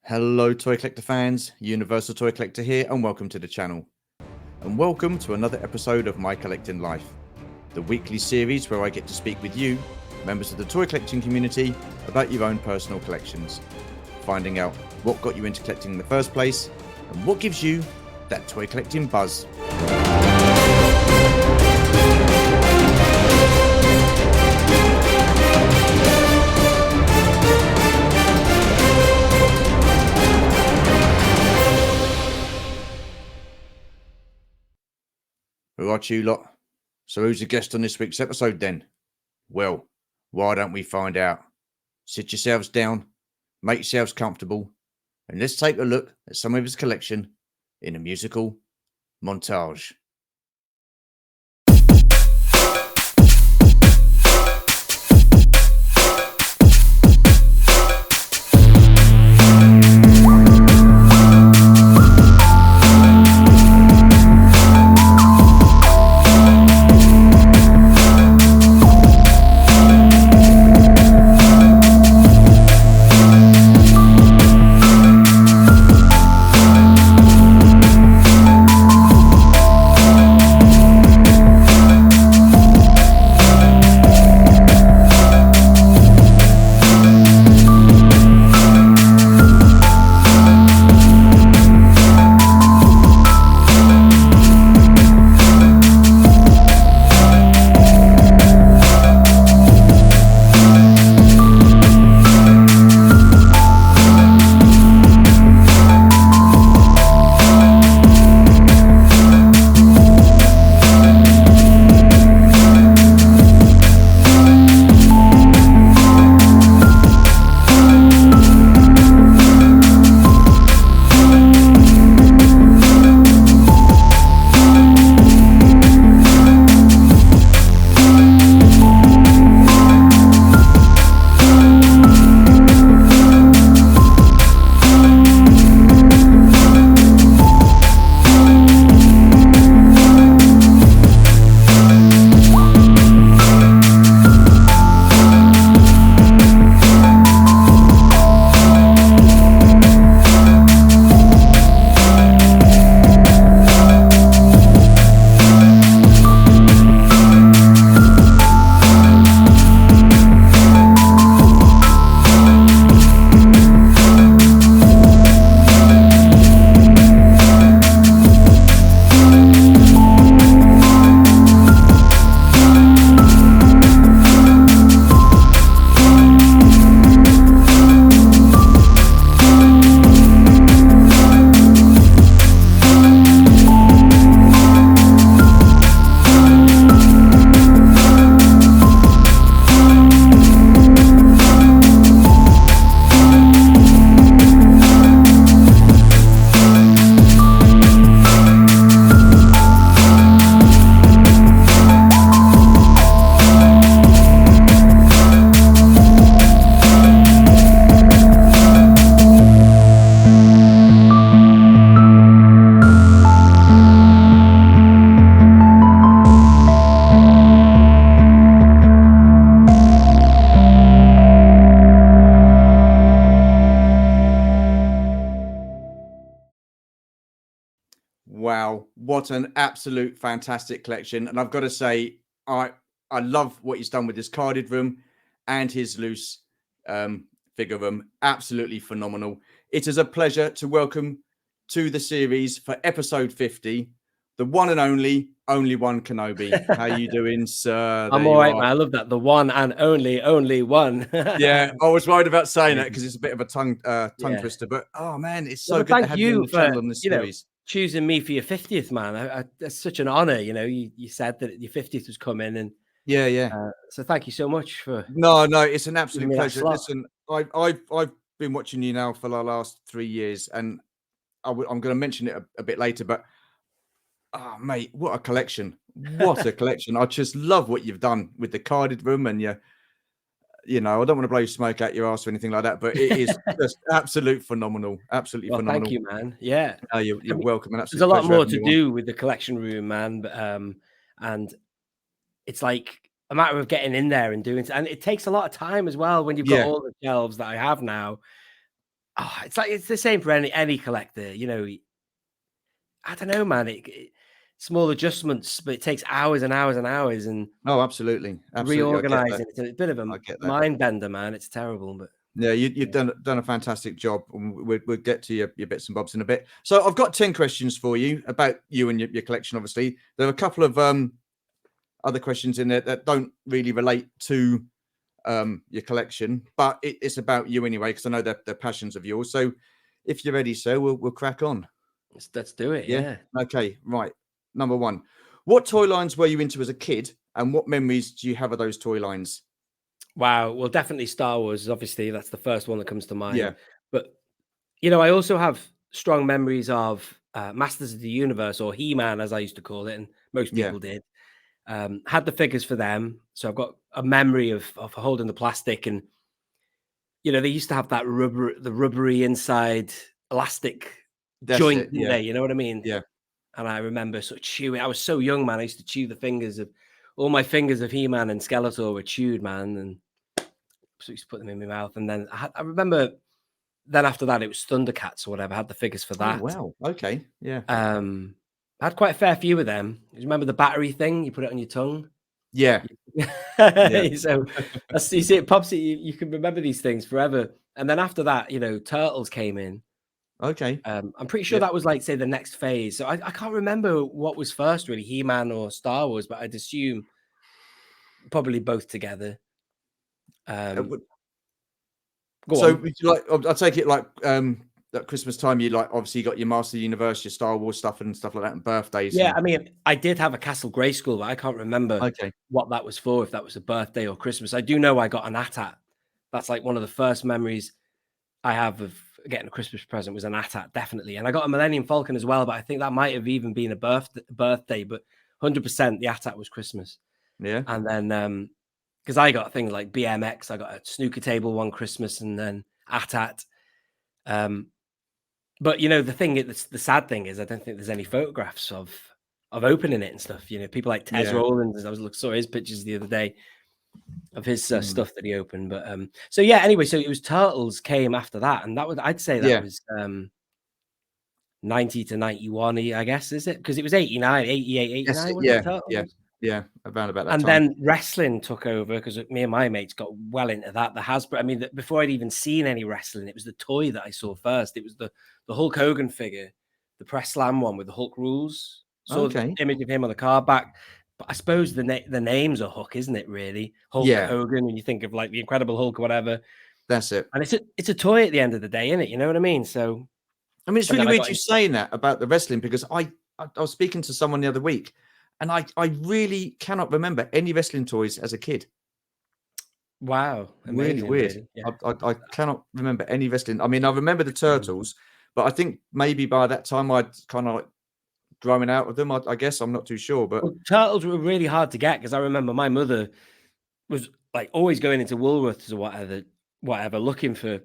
Hello, Toy Collector fans. Universal Toy Collector here, and welcome to the channel. And welcome to another episode of My Collecting Life, the weekly series where I get to speak with you, members of the toy collecting community, about your own personal collections, finding out what got you into collecting in the first place and what gives you that toy collecting buzz. Right, you lot. So who's the guest on this week's episode then? Well, why don't we find out? Sit yourselves down, make yourselves comfortable, and let's take a look at some of his collection in a musical montage. Wow, what an absolute fantastic collection. And I've got to say, I love what he's done with his carded room and his loose figure room. Absolutely phenomenal. It is a pleasure to welcome to the series for episode 50, the one and only one Kenobi. How you doing, sir? I'm all right, man. I love that. The one and only one. Yeah, I was worried about saying that because it's a bit of a tongue twister. But oh man, it's so good to have you on the channel on this series. Choosing me for your 50th, man. That's such an honor. You know, you said that your 50th was coming, and yeah. So thank you so much for. No, it's an absolute pleasure. Listen, I've been watching you now for the last 3 years, and I'm going to mention it a bit later. But oh, mate, what a collection! What a collection! I just love what you've done with the carded room, and you know, I don't want to blow smoke out your ass or anything like that, but it is just absolute phenomenal. Absolutely phenomenal. Thank you, man. Yeah. You're welcome. There's a lot more to do with the collection room, man. And it's like a matter of getting in there and doing it. And it takes a lot of time as well when you've got all the shelves that I have now. Oh, it's like it's the same for any collector, you know. I don't know, man. Small adjustments, but it takes hours and hours and hours, and Oh, absolutely, absolutely. I get that. reorganizing. It's a bit of a I get that. mind bender, man. It's terrible, but Yeah, you've done a fantastic job. And we'll get to your bits and bobs in a bit. So I've got 10 questions for you about you and your collection. Obviously, there are a couple of other questions in there that don't really relate to your collection, but it's about you anyway, because I know they're passions of yours. So if you're ready, sir, we'll crack on. let's do it. Yeah. Yeah. Okay. Right. Number one, what toy lines were you into as a kid, and what memories do you have of those toy lines? Wow. Well, definitely Star Wars. Obviously, that's the first one that comes to Yeah. mind. But you know, I also have strong memories of Masters of the Universe, or He-Man, as I used to call it, and most Yeah. people did. Had the figures for them, so I've got a memory of holding the plastic, and you know, they used to have that the rubbery inside elastic That's joint, it. didn't Yeah. they? You know what I mean? Yeah. And I remember sort of chewing. I was so young, man. I used to chew the fingers of all my fingers of He-Man and Skeletor were chewed, man, and so I used to put them in my mouth. And then I remember then after that it was Thundercats or whatever. I had the figures for Oh that. wow. Okay. Yeah. I had quite a fair few of them. You remember the battery thing? You put it on your tongue. Yeah. Yeah. So that's, you see, it pops. You can remember these things forever. And then after that, you know, Turtles came in. Okay. I'm pretty sure Yeah. that was like, say, the next phase. So I can't remember what was first, really, He-Man or Star Wars, but I'd assume probably both together. Um, Go So on. would you like? I take it like at Christmas time, you like obviously got your Master of the Universe, your Star Wars stuff and stuff like that, and birthdays Yeah, and I mean, I did have a Castle Grayskull, but I can't remember okay. what that was for, if that was a birthday or Christmas. I do know I got an AT-AT. That's like one of the first memories I have of getting a Christmas present was an AT-AT, definitely. And I got a Millennium Falcon as well, but I think that might have even been a birthday, but 100% the AT-AT was Christmas. Yeah. And then because I got things like BMX, I got a snooker table one Christmas, and then AT-AT. But you know, the sad thing is, I don't think there's any photographs of opening it and stuff. You know, people like Tez Yeah. Rollins. Saw his pictures the other day of his Mm. stuff that he opened. But so yeah. Anyway, so it was Turtles came after that, and that was, I'd say that Yeah. was 90 to 91, I guess, is it? Because it was 89, 88, Yes. 89, wasn't Yeah. it, Yeah. Turtles? Yeah. Around about that And time. then wrestling took over because me and my mates got well into that. The Hasbro, I mean, before I'd even seen any wrestling, it was the toy that I saw first. It was the Hulk Hogan figure, the press slam one with the Hulk rules. Saw the Okay. image of him on the card back. But I suppose the name's a hook, isn't it? Really, Hulk Yeah. Hogan, when you think of like the Incredible Hulk or whatever. That's it. And it's a toy at the end of the day, isn't it? You know what I mean? So, I mean, it's and really then I weird got you in. saying that about the wrestling because I was speaking to someone the other week, and I really cannot remember any wrestling toys as a kid. Wow, Really amazing, weird. really. Yeah. I cannot remember any wrestling. I mean, I remember the Turtles, but I think maybe by that time I'd kind of like growing out of them. I guess I'm not too sure, but Well, turtles were really hard to get because I remember my mother was like always going into Woolworths or whatever, looking for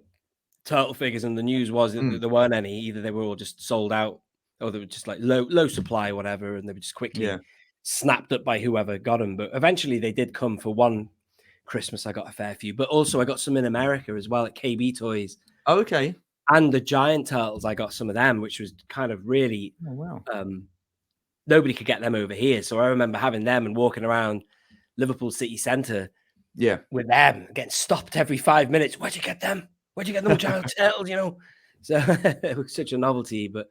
turtle figures, and the news was that mm, there weren't any. Either they were all just sold out, or they were just like low supply, or whatever, and they were just yeah. quickly snapped up by whoever got them. But eventually, they did come for one Christmas. I got a fair few, but also I got some in America as well at KB Toys, Oh, okay. and the giant turtles. I got some of them, which was kind of really Oh, wow. nobody could get them over here. So I remember having them and walking around Liverpool city centre Yeah. with them, getting stopped every 5 minutes. Where'd you get them? Where'd you get them giant turtles? You know, so it was such a novelty. But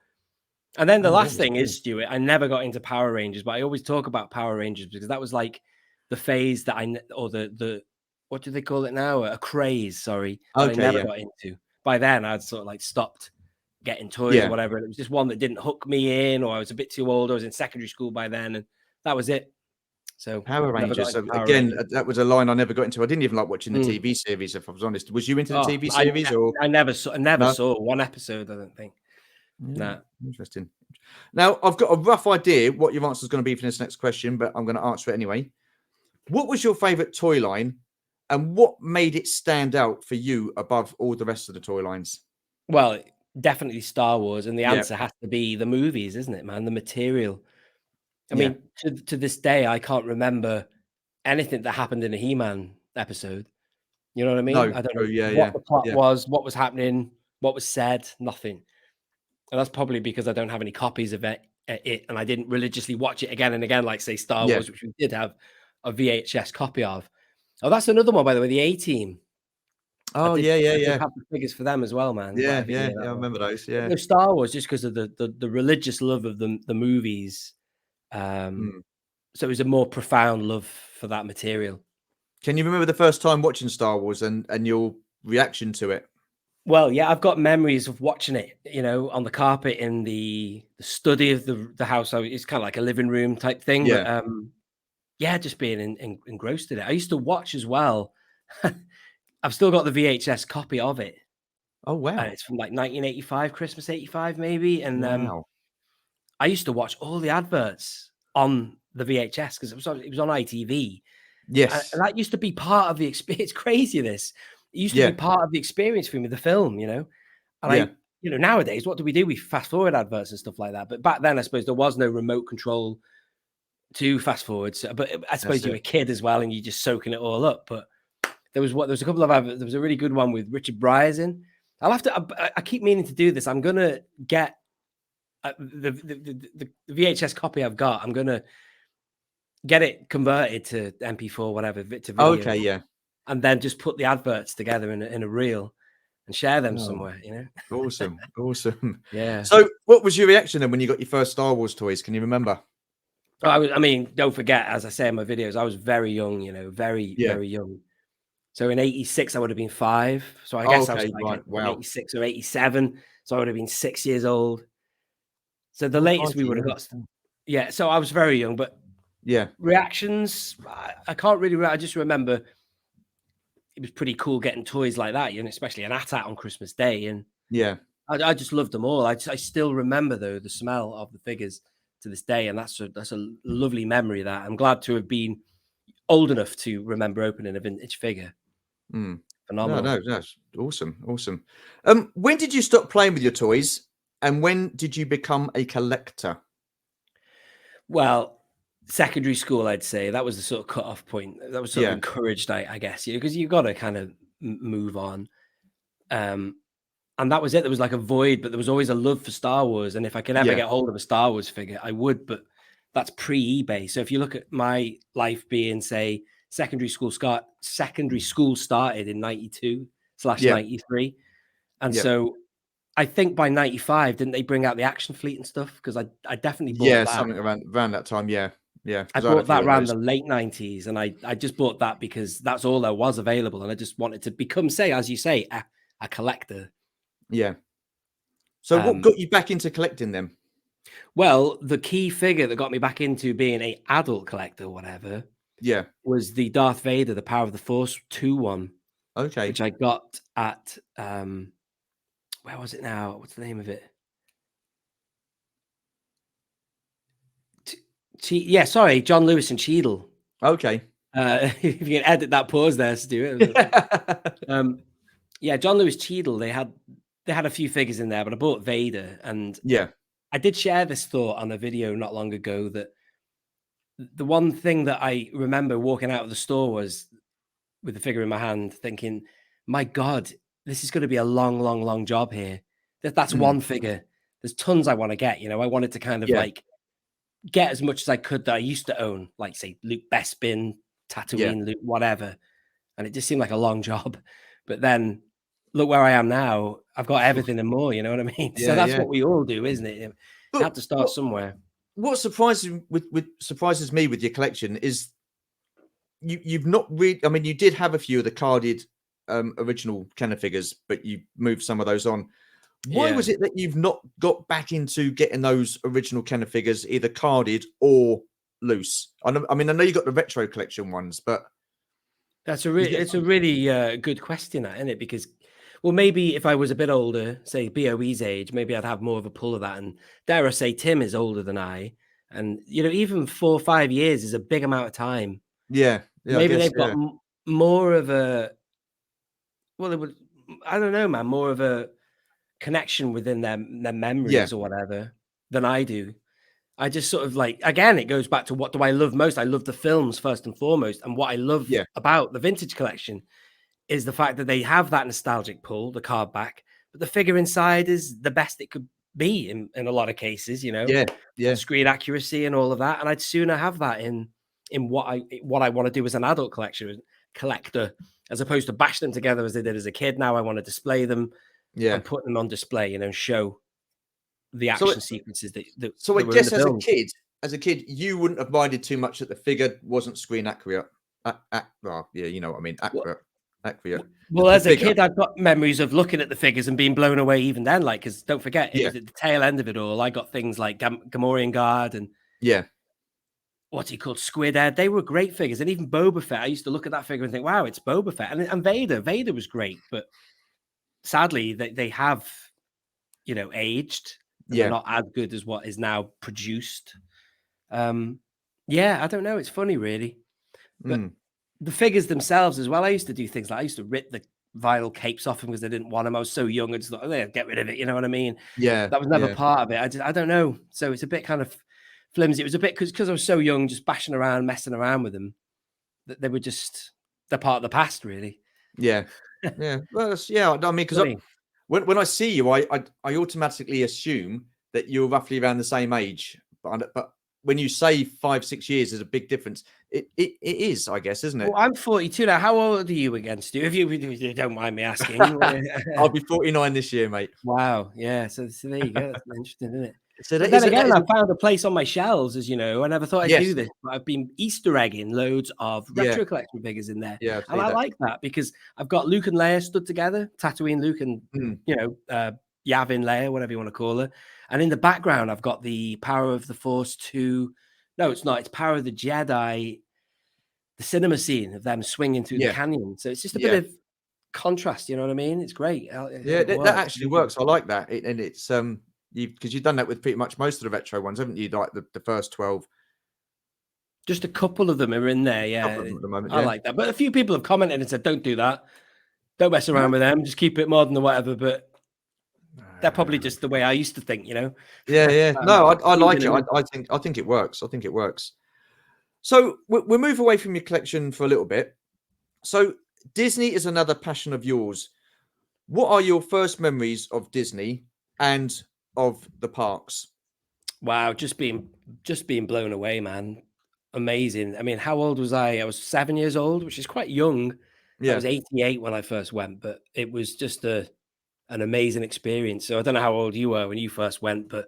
and then the Oh, last that's thing cool. is, Stuart, I never got into Power Rangers, but I always talk about Power Rangers because that was like the phase that or the what do they call it now? A craze, sorry, that I Okay. never Yeah. got into. By then, I'd sort of like stopped getting toys or Yeah. whatever. And it was just one that didn't hook me in, or I was a bit too old. I was in secondary school by then, and that was it. So Power never got Rangers. into So Power again, Rangers. that was a line I never got into. I didn't even like watching the Mm. TV series, if I was honest. Was you into the Oh, TV series or I never no? saw one episode, I don't think. Yeah. No. Interesting. Now, I've got a rough idea what your answer is going to be for this next question, but I'm going to answer it anyway. What was your favorite toy line and what made it stand out for you above all the rest of the toy lines? Well, definitely Star Wars, and the Yeah. answer has to be the movies, isn't it, man? The material. I Yeah. mean, to this day, I can't remember anything that happened in a He-Man episode. You know what I mean? No, I don't true. know Yeah. what Yeah. the plot Yeah. was, what was happening. what was said, nothing. And that's probably because I don't have any copies of it, and I didn't religiously watch it again and again, like say Star Yeah. Wars, which we did have a VHS copy of. Oh, that's another one, by the way, the A-Team. Oh, yeah, yeah, I did yeah. have the figures for them as well, man. Yeah, Whatever yeah, year yeah, that I was. remember those, But yeah. no, Star Wars, just because of the religious love of the movies. Mm. So it was a more profound love for that material. Can you remember the first time watching Star Wars and your reaction to it? Well, yeah, I've got memories of watching it, on the carpet in the study of the house. So it's kind of like a living room type thing, but Yeah. yeah, just being engrossed in it. I used to watch as well. I've still got the VHS copy of it. Oh, wow. It's from like 1985, Christmas 85 maybe, and Wow. I used to watch all the adverts on the VHS because it was on ITV. And Yes. that used to be part of the experience. It's crazy, this. It used to be Yeah. part of the experience for me, the film, And Yeah. nowadays, what do we do? We fast forward adverts and stuff like that. But back then, I suppose there was no remote control to fast forwards. But I That's suppose you were it. a kid as well, and you're just soaking it all up. But there was a couple of adverts. There was a really good one with Richard Bryars in. I'll have to. I keep meaning to do this. I'm gonna get the VHS copy I've got. I'm gonna get it converted to MP4, whatever, to video, Okay, yeah. and then just put the adverts together in a reel and share them Oh, somewhere. awesome. Awesome. Yeah. So what was your reaction then when you got your first Star Wars toys? Can you remember? I mean, don't forget, as I say in my videos, I was very young, very, Yeah. very young. So in 86, I would have been 5. So I Oh, guess I was okay, like right. in Wow. 86 or 87. So I would have been 6 years old. So the Oh, latest we crikey, would have yeah. got, yeah. So I was very young, but Yeah. reactions, I can't really, I just remember it was pretty cool getting toys like that, especially an AT-AT on Christmas Day. And Yeah. I just loved them all. I still remember though the smell of the figures to this day, and that's a lovely memory. That I'm glad to have been old enough to remember opening a vintage figure. Mm. Phenomenal. No, that's awesome. Awesome. When did you stop playing with your toys, and when did you become a collector? Well, secondary school, I'd say that was the sort of cut-off point. That was sort of Yeah. encouraged, I guess, because you've got to kind of move on. And that was it. There was like a void, but there was always a love for Star Wars. And if I could ever Yeah. get hold of a Star Wars figure, I would. But that's pre-eBay. So if you look at my life being, say, secondary school started in 92/93. And Yeah. so I think by 95, didn't they bring out the Action Fleet and stuff? Because I definitely bought Yeah, that. something around that time. Yeah. Yeah. I Because I had a bought few that of around those. the late 90s, and I just bought that because that's all there was available. And I just wanted to become, say, as you say, a collector. Yeah. So what got you back into collecting them? Well, the key figure that got me back into being an adult collector, whatever, Yeah. was the Darth Vader, the Power of the Force 2 one, Okay. which I got at where was it now? What's the name of it? Yeah, sorry, John Lewis and Cheadle. Okay. If you can edit that pause there, Stuart. Yeah, John Lewis Cheadle. They had a few figures in there, but I bought Vader, and Yeah. I did share this thought on a video not long ago that the one thing that I remember walking out of the store was with the figure in my hand, thinking, "My God, this is going to be a long, long, long job here." That's Mm. one figure. There's tons I want to get. I wanted to kind of Yeah. like get as much as I could that I used to own, like say Luke Bespin, Yeah. Tatooine, Luke, whatever. And it just seemed like a long job. But then look where I am now. I've got everything and more. You know what I mean? So Yeah. that's Yeah. what we all do, isn't it? You But have to start somewhere. what surprises me with your collection is you've not really. I mean, you did have a few of the carded original Kenner figures, but you moved some of those on. Why Yeah. was it that you've not got back into getting those original Kenner figures either carded or loose? I mean, I know you got the retro collection ones, but It's is a really good question, that, isn't it? Because, well, maybe if I was a bit older, say BOE's age, maybe I'd have more of a pull of that. And dare I say, Tim is older than I, and even 4 or 5 years is a big amount of time. yeah, I Maybe guess, they've got yeah, more of a, well, it would, I don't know, man, more of a connection within their yeah, memories or whatever than I do. I just sort of like, again, it goes back to what do I love most? I love the films first and foremost. And what I love yeah, about the vintage collection is the fact that they have that nostalgic pull, the card back, but the figure inside is the best it could be in a lot of cases, you know, Yeah, full yeah, screen accuracy and all of that. And I'd sooner have that in what I want to do as an adult collector, as opposed to bash them together as they did as a kid. Now I want to display them yeah. and put them on display, you know, and show the So, action sequences so I that were in the guess film. as a kid, you wouldn't have minded too much that the figure wasn't screen accurate. Well, yeah, you know what I mean. Accurate. Well, The as a figure. kid, I've got memories of looking at the figures and being blown away even then. Like, because don't forget, it Yeah, was at the tail end of it all. I got things like Gamorrean Guard and yeah, what's he called, Squid Head. They were great figures, and even Boba Fett. I used to look at that figure and think, "Wow, it's Boba Fett." And Vader. Vader was great, but sadly, they have, you know, aged, and they're yeah. not as good as what is now produced. Yeah, I don't know. It's funny, really, but Mm, the figures themselves as well. I used to do things like I used to rip the vinyl capes off them because they didn't want them. I was so young, I just thought, oh, yeah, get rid of it. You know what I mean? yeah, That was never yeah, part of it. I don't know. So it's a bit kind of flimsy. It was a bit because I was so young, just bashing around, messing around with them. That they were just they're part of the past, really. yeah, yeah. Well, yeah. I mean, because Funny. when I see you, I automatically assume that you're roughly around the same age. But when you say 5-6 years, there's a big difference. It is, I guess, isn't Well, it? I'm 42 now. How old are you again, Stu? If you don't mind me asking. I'll be 49 this year, mate. Wow. Yeah. So there you go. That's interesting, isn't it? So But that then is again, that is I found a place on my shelves, as you know. I never thought I'd do yes, this, but I've been Easter egging loads of yeah, retro collection figures in there, yeah. I and see I that. like that because I've got Luke and Leia stood together, Tatooine Luke and Mm, you know Yavin Leia, whatever you want to call her, and in the background I've got the Power of the Force 2. No, it's not. It's Power of the Jedi, the cinema scene of them swinging through the yeah, canyon. So it's just a bit yeah, of contrast. You know what I mean? It's great. yeah. It That works. actually works. I like that. And it's you because you've done that with pretty much most of the retro ones, haven't you? Like the first 12, Just a couple of them are in there, couple of them yeah. at the moment. I Yeah. like that, but a few people have commented and said, "Don't do that. Don't mess around with them. Just keep it modern or whatever." But they're probably No. just the way I used to think, you know. Yeah, yeah. No, I like Moving it. on. I think it works. I think it works. So we'll move away from your collection for a little bit. So Disney is another passion of yours. What are your first memories of Disney and of the parks? Wow, just being blown away, man. Amazing. I mean, how old was I? I was 7 years old, which is quite young. I Yeah, was 88 when I first went, but it was just an amazing experience. So I don't know how old you were when you first went, but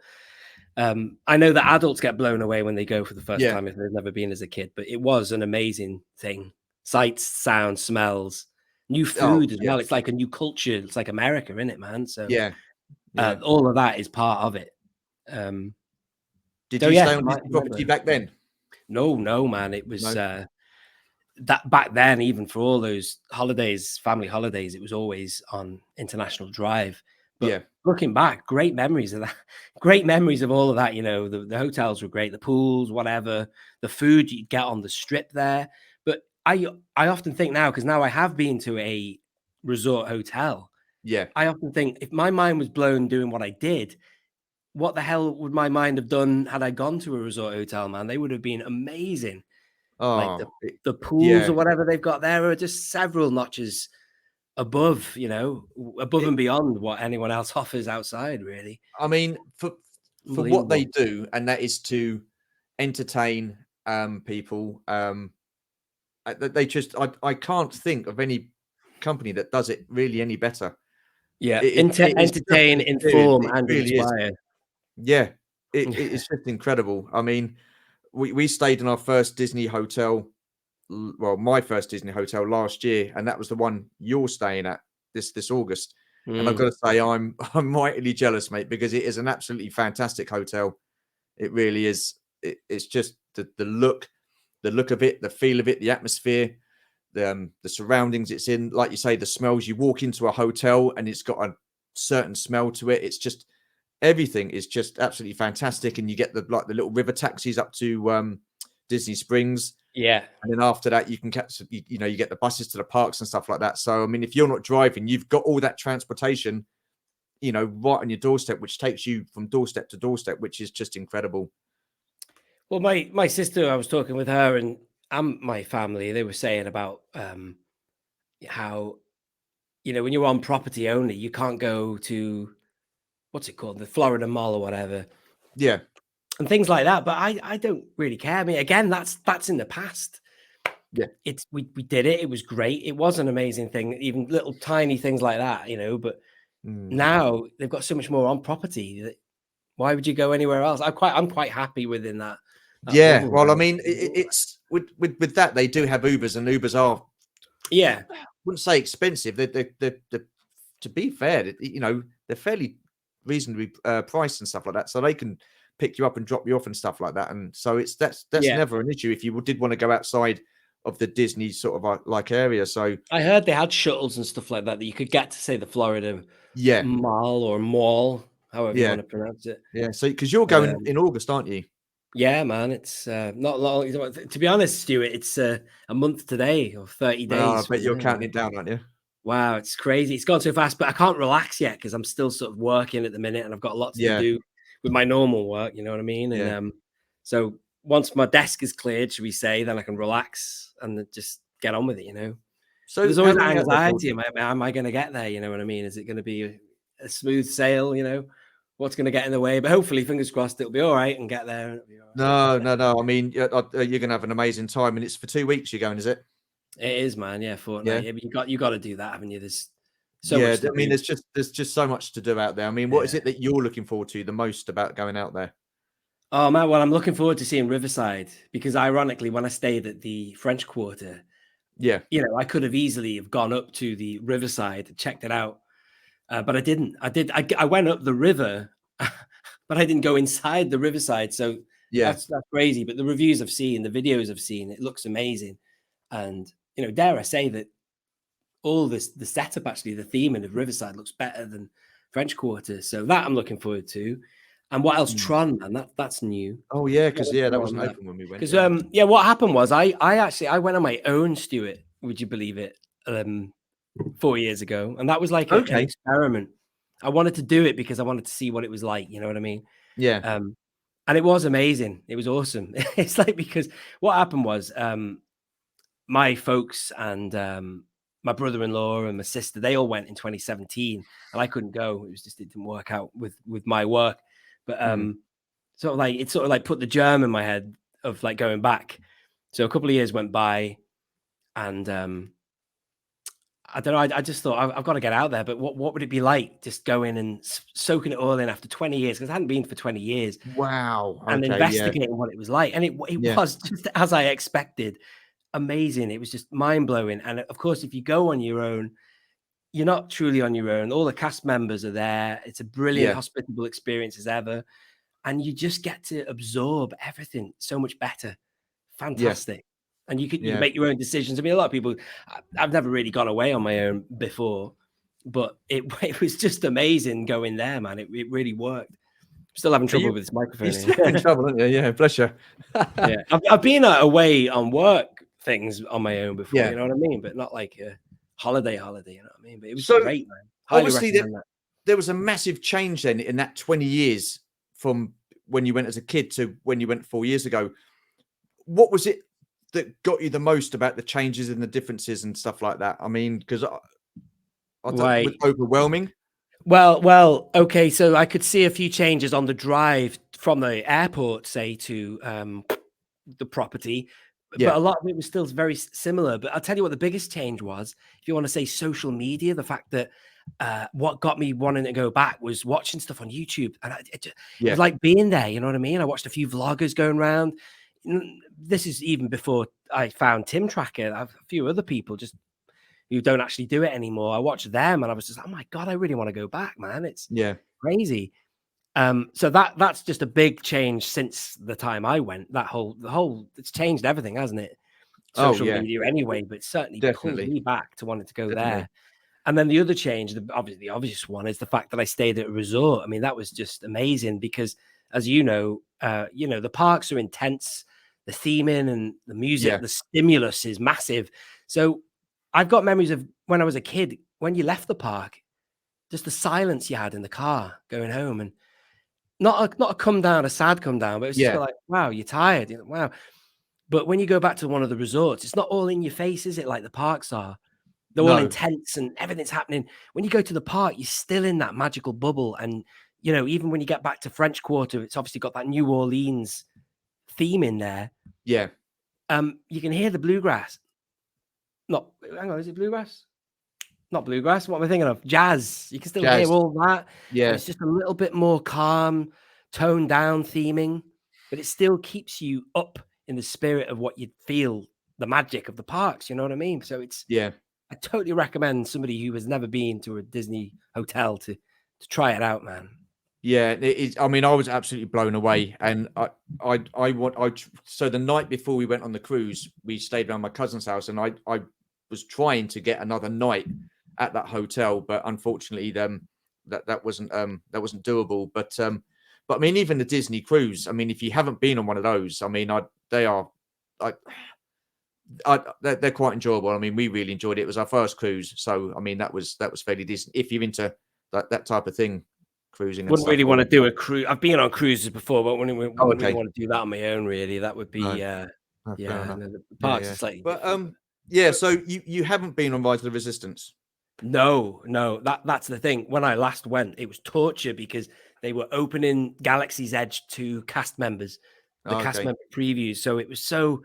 I know that adults get blown away when they go for the first yeah. time if they've never been as a kid, but it was an amazing thing. Sights, sounds, smells, new Oh, food as yeah, well. It's like a new culture. It's like America, isn't it, man? So yeah, yeah. all of that is part of it. Um, Did so you yeah, stay on Disney property back then? no, man. It was No. that back then, even for all those holidays, family holidays, it was always on International Drive. But Yeah, looking back, great memories of that. Great memories of all of that. You know, the hotels were great, the pools, whatever, the food you'd get on the strip there. But I often think now, because now I have been to a resort hotel, yeah. I often think if my mind was blown doing what I did, what the hell would my mind have done had I gone to a resort hotel, man? They would have been amazing. Like Oh, the pools yeah. or whatever they've got there are just several notches above, you know, above It, and beyond what anyone else offers outside, really. I mean, for what they Unbelievable. do, and that is to entertain people. They just I can't think of any company that does it really any better. Yeah, It is just an entertain, experience. inform, It and really is. inspire. Yeah, it is just incredible. I mean, we stayed in our first Disney hotel. Well, my first Disney hotel last year, and that was the one you're staying at this August. And I've got Mm. to say, I'm mightily jealous, mate, because it is an absolutely fantastic hotel. It really is. It's just the look of it, the feel of it, the atmosphere, the surroundings it's in. Like you say, the smells. You walk into a hotel and it's got a certain smell to it. It's just everything is just absolutely fantastic. And you get the little river taxis up to Disney Springs. Yeah. And then after that, you can catch, you know, you get the buses to the parks and stuff like that. So, I mean, if you're not driving, you've got all that transportation, you know, right on your doorstep, which takes you from doorstep to doorstep, which is just incredible. Well, my sister, I was talking with her and my family, they were saying about how you know, when you're on property only, you can't go to what's it called, the Florida Mall or whatever, Yeah. and things like that. But I don't really care. I mean, again, that's in the past. Yeah. It's we did it. It was great. It was an amazing thing. Even little tiny things like that, you know. But now they've got so much more on property that why would you go anywhere else? I'm quite happy within that Yeah. bubble. Well, I mean, it's with that they do have Ubers, and Ubers are, Yeah, I wouldn't say expensive. They're to be fair, you know, they're fairly reasonably priced and stuff like that, so they can pick you up and drop you off and stuff like that. And so that's yeah. never an issue if you did want to go outside of the Disney sort of like area. So I heard they had shuttles and stuff like that that you could get to, say, the Florida yeah, Mall or Mall, however you yeah, want to pronounce it. yeah. So because you're But going in August, aren't you? yeah, man, it's not long. To be honest, Stuart, it's a month today or 30 Well, I days. bet you're counting it down, aren't you? Wow, it's crazy. It's gone so fast, but I can't relax yet because I'm still sort of working at the minute and I've got lots to Yeah, do with my normal work, you know what I mean? And yeah. so once my desk is cleared, should we say, then I can relax and then just get on with it, you know? But So there's how always that long are you out there for? anxiety. Am I going to get there? You know what I mean? Is it going to be a smooth sail? You know, what's going to get in the way? But hopefully, fingers crossed, it'll be all right and get there. And it'll be all No, no, no. I mean, you're going to have an amazing time, and it's for 2 weeks. You're going, is it? right. It is, man. Yeah, Yeah, fortnight. Yeah, but you got to do that, haven't you? There's so yeah. much to I mean, do. there's just so much to do out there. I mean, what is Yeah. it that you're looking forward to the most about going out there? Oh man, well, I'm looking forward to seeing Riverside because ironically, when I stayed at the French Quarter, Yeah, you know, I could have easily have gone up to the Riverside, checked it out, but I didn't. I went up the river, but I didn't go inside the Riverside. So yeah, that's crazy. But the reviews I've seen, the videos I've seen, it looks amazing. And you know, dare I say that all this the setup actually, the theming of Riverside looks better than French Quarter. So that I'm looking forward to. And what else? mm. Tron, man, that's new. Oh yeah, because that wasn't open when we went. Because Yeah, yeah, what happened was I went on my own, Stuart. Would you believe it? 4 years ago, and that was like an okay, experiment. I wanted to do it because I wanted to see what it was like. You know what I mean? yeah, And it was amazing. It was awesome. It's like because what happened was my folks and my brother-in-law and my sister, they all went in 2017, and I couldn't go. It didn't work out with my work. But mm. it sort of like put the germ in my head of like going back. So a couple of years went by, and I don't know. I just thought I've got to get out there. But what would it be like just going and soaking it all in after 20 years? Because I hadn't been for 20 years, Wow. and Okay. Yeah. investigating what it was like. And it Yeah. was just as I expected, amazing. It was just mind blowing. And of course, if you go on your own, you're not truly on your own. All the cast members are there. It's a brilliant, Yeah. hospitable experience as ever. And you just get to absorb everything so much better. Yeah. Fantastic. And you can Yeah. make your own decisions. I mean, a lot of people, I've never really gone away on my own before, but it was just amazing going there, man. It really worked. Still having trouble with this You're microphone still here. in trouble, aren't you? Yeah. Bless you. Yeah, I've been away on work things on my own before, Yeah. you know what I mean? But not like a holiday, you know what I mean? But it was So great, man. Highly obviously recommend that. there was a massive change then in that 20 years from when you went as a kid to when you went 4 years ago. What was it that got you the most about the changes and the differences and stuff like that? I mean, because I don't, was Right. it overwhelming? Well, okay. So I could see a few changes on the drive from the airport, say, to the property, but Yeah. a lot of it was still very similar. But I'll tell you what the biggest change was, if you want to say social media, the fact that what got me wanting to go back was watching stuff on YouTube, and it was Yeah. like being there. You know what I mean? I watched a few vloggers going around. This is even before I found Tim Tracker. A few other people just who don't actually do it anymore. I watched them, and I was just, oh my god, I really want to go back, man. It's Yeah. crazy. So that's just a big change since the time I went. The whole it's changed everything, hasn't it? Oh Social yeah. media anyway, but it certainly pulled Definitely. me back to wanting to go Definitely. there. And then the other change, the obvious one, is the fact that I stayed at a resort. I mean, that was just amazing because, as you know, the parks are intense, the theming and the music, Yeah. the stimulus is massive. So I've got memories of when I was a kid, when you left the park, just the silence you had in the car going home, and not a come down, a sad come down, but it was just Yeah. like, wow, you're tired. You know, wow. But when you go back to one of the resorts, it's not all in your face, is it? Like the parks are. They're all No. intense and everything's happening. When you go to the park, you're still in that magical bubble. And, you know, even when you get back to French Quarter, it's obviously got that New Orleans theme in there. Yeah. You can hear the bluegrass. Not, hang on, is it bluegrass? Not bluegrass. What am I thinking of? Jazz. You can still hear all that. Yeah. And it's just a little bit more calm, toned down theming, but it still keeps you up in the spirit of what you'd feel, the magic of the parks. You know what I mean? So it's, Yeah. I totally recommend somebody who has never been to a Disney hotel to try it out, man. Yeah, it is. I mean, I was absolutely blown away, and so the night before we went on the cruise, we stayed around my cousin's house, and I was trying to get another night at that hotel, but unfortunately, that wasn't doable. But I mean, even the Disney cruise. I mean, if you haven't been on one of those, I mean, they're quite enjoyable. I mean, we really enjoyed it. It was our first cruise, so I mean, that was fairly decent. If you're into that type of thing. Cruising. Wouldn't really want to do a cruise. I've been on cruises before, but wouldn't really want to do that on my own. Really, that would be no. The parks is slightly different. Yeah. So you haven't been on Rise of the Resistance? No. That's the thing. When I last went, it was torture because they were opening Galaxy's Edge to cast members, cast member previews. So it was so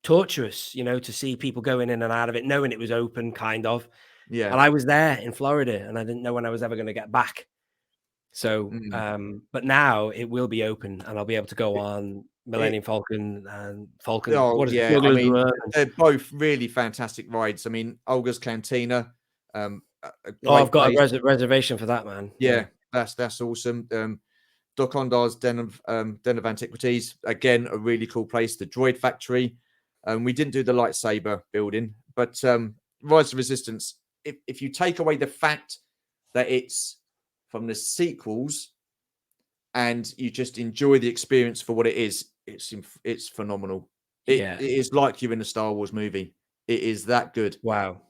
torturous, you know, to see people going in and out of it, knowing it was open, kind of. Yeah. And I was there in Florida and I didn't know when I was ever going to get back. So, but now it will be open and I'll be able to go on Millennium Falcon and Falcon. Oh, yeah. I mean, they're both really fantastic rides. I mean, Olga's Cantina. I've got a reservation for that, man. Yeah, that's awesome. Doc Ondar's Den of Antiquities. Again, a really cool place. The Droid Factory. We didn't do the lightsaber building, but Rise of Resistance, if you take away the fact that it's from the sequels and you just enjoy the experience for what it is, it's phenomenal. It is like you're in a Star Wars movie. It is that good. Wow.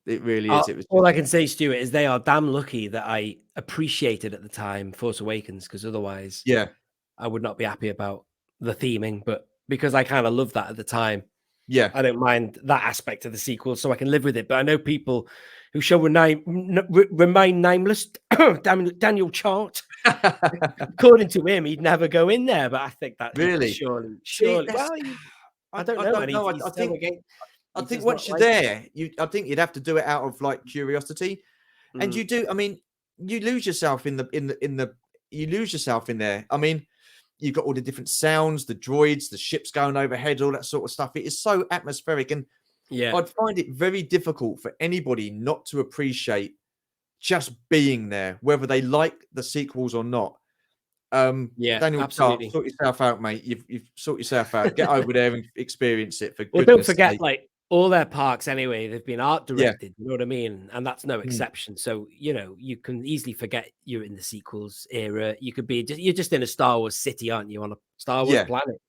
It really is. It was all I can say, Stuart, is they are damn lucky that I appreciated at the time Force Awakens, because otherwise I would not be happy about the theming, but because I kind of loved that at the time. Yeah, I don't mind that aspect of the sequel, so I can live with it. But I know people who shall remain nameless. Daniel Chart, according to him, he'd never go in there. But I think that really, surely. Well, I don't know. I think once you're there, I think you'd have to do it out of like curiosity, and you do. I mean, you lose yourself in there. I mean, you've got all the different sounds, the droids, the ships going overhead, all that sort of stuff. It is so atmospheric. And I'd find it very difficult for anybody not to appreciate just being there, whether they like the sequels or not. Daniel, absolutely. Sort yourself out, mate. You've sort yourself out. Get over there and experience it. For don't forget, sake. Like all their parks anyway, they've been art directed. You know what I mean? And that's no exception. So, you know, you can easily forget you're in the sequels era. You could be you're just in a Star Wars city, aren't you? On a Star Wars planet.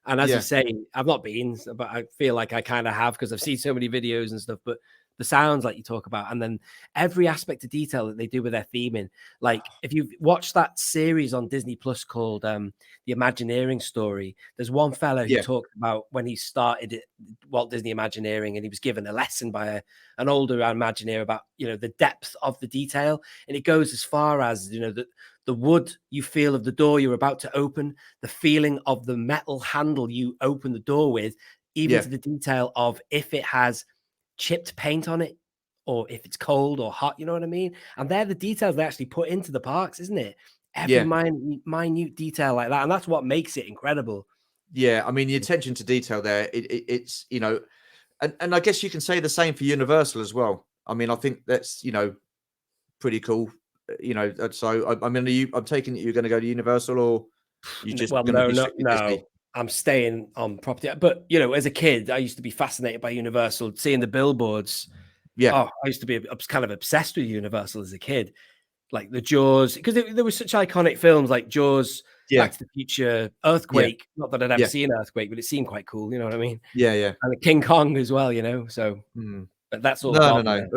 And as you say, I've not been, but I feel like I kind of have because I've seen so many videos and stuff. But the sounds like you talk about, and then every aspect of detail that they do with their theming. Like if you've watched that series on Disney Plus called The Imagineering Story, there's one fellow who talked about when he started at Walt Disney Imagineering, and he was given a lesson by an older Imagineer about, you know, the depth of the detail. And it goes as far as, you know, the wood you feel of the door you're about to open, the feeling of the metal handle you open the door with, even to the detail of if it has chipped paint on it or if it's cold or hot, you know what I mean? And they're the details they actually put into the parks, isn't it? Every minute detail like that. And that's what makes it incredible. Yeah, I mean, the attention to detail there, it's, you know, and I guess you can say the same for Universal as well. I mean, I think that's, you know, pretty cool. You know, so I mean, I'm taking it you're going to go to Universal, or you just no. I'm staying on property. But, you know, as a kid, I used to be fascinated by Universal, seeing the billboards. Yeah. Oh, I was kind of obsessed with Universal as a kid. Like the Jaws, because there were such iconic films like Jaws, Back to the Future, Earthquake. Not that I'd ever seen Earthquake, but it seemed quite cool. You know what I mean? Yeah. And King Kong as well, you know? So, but that's all. No.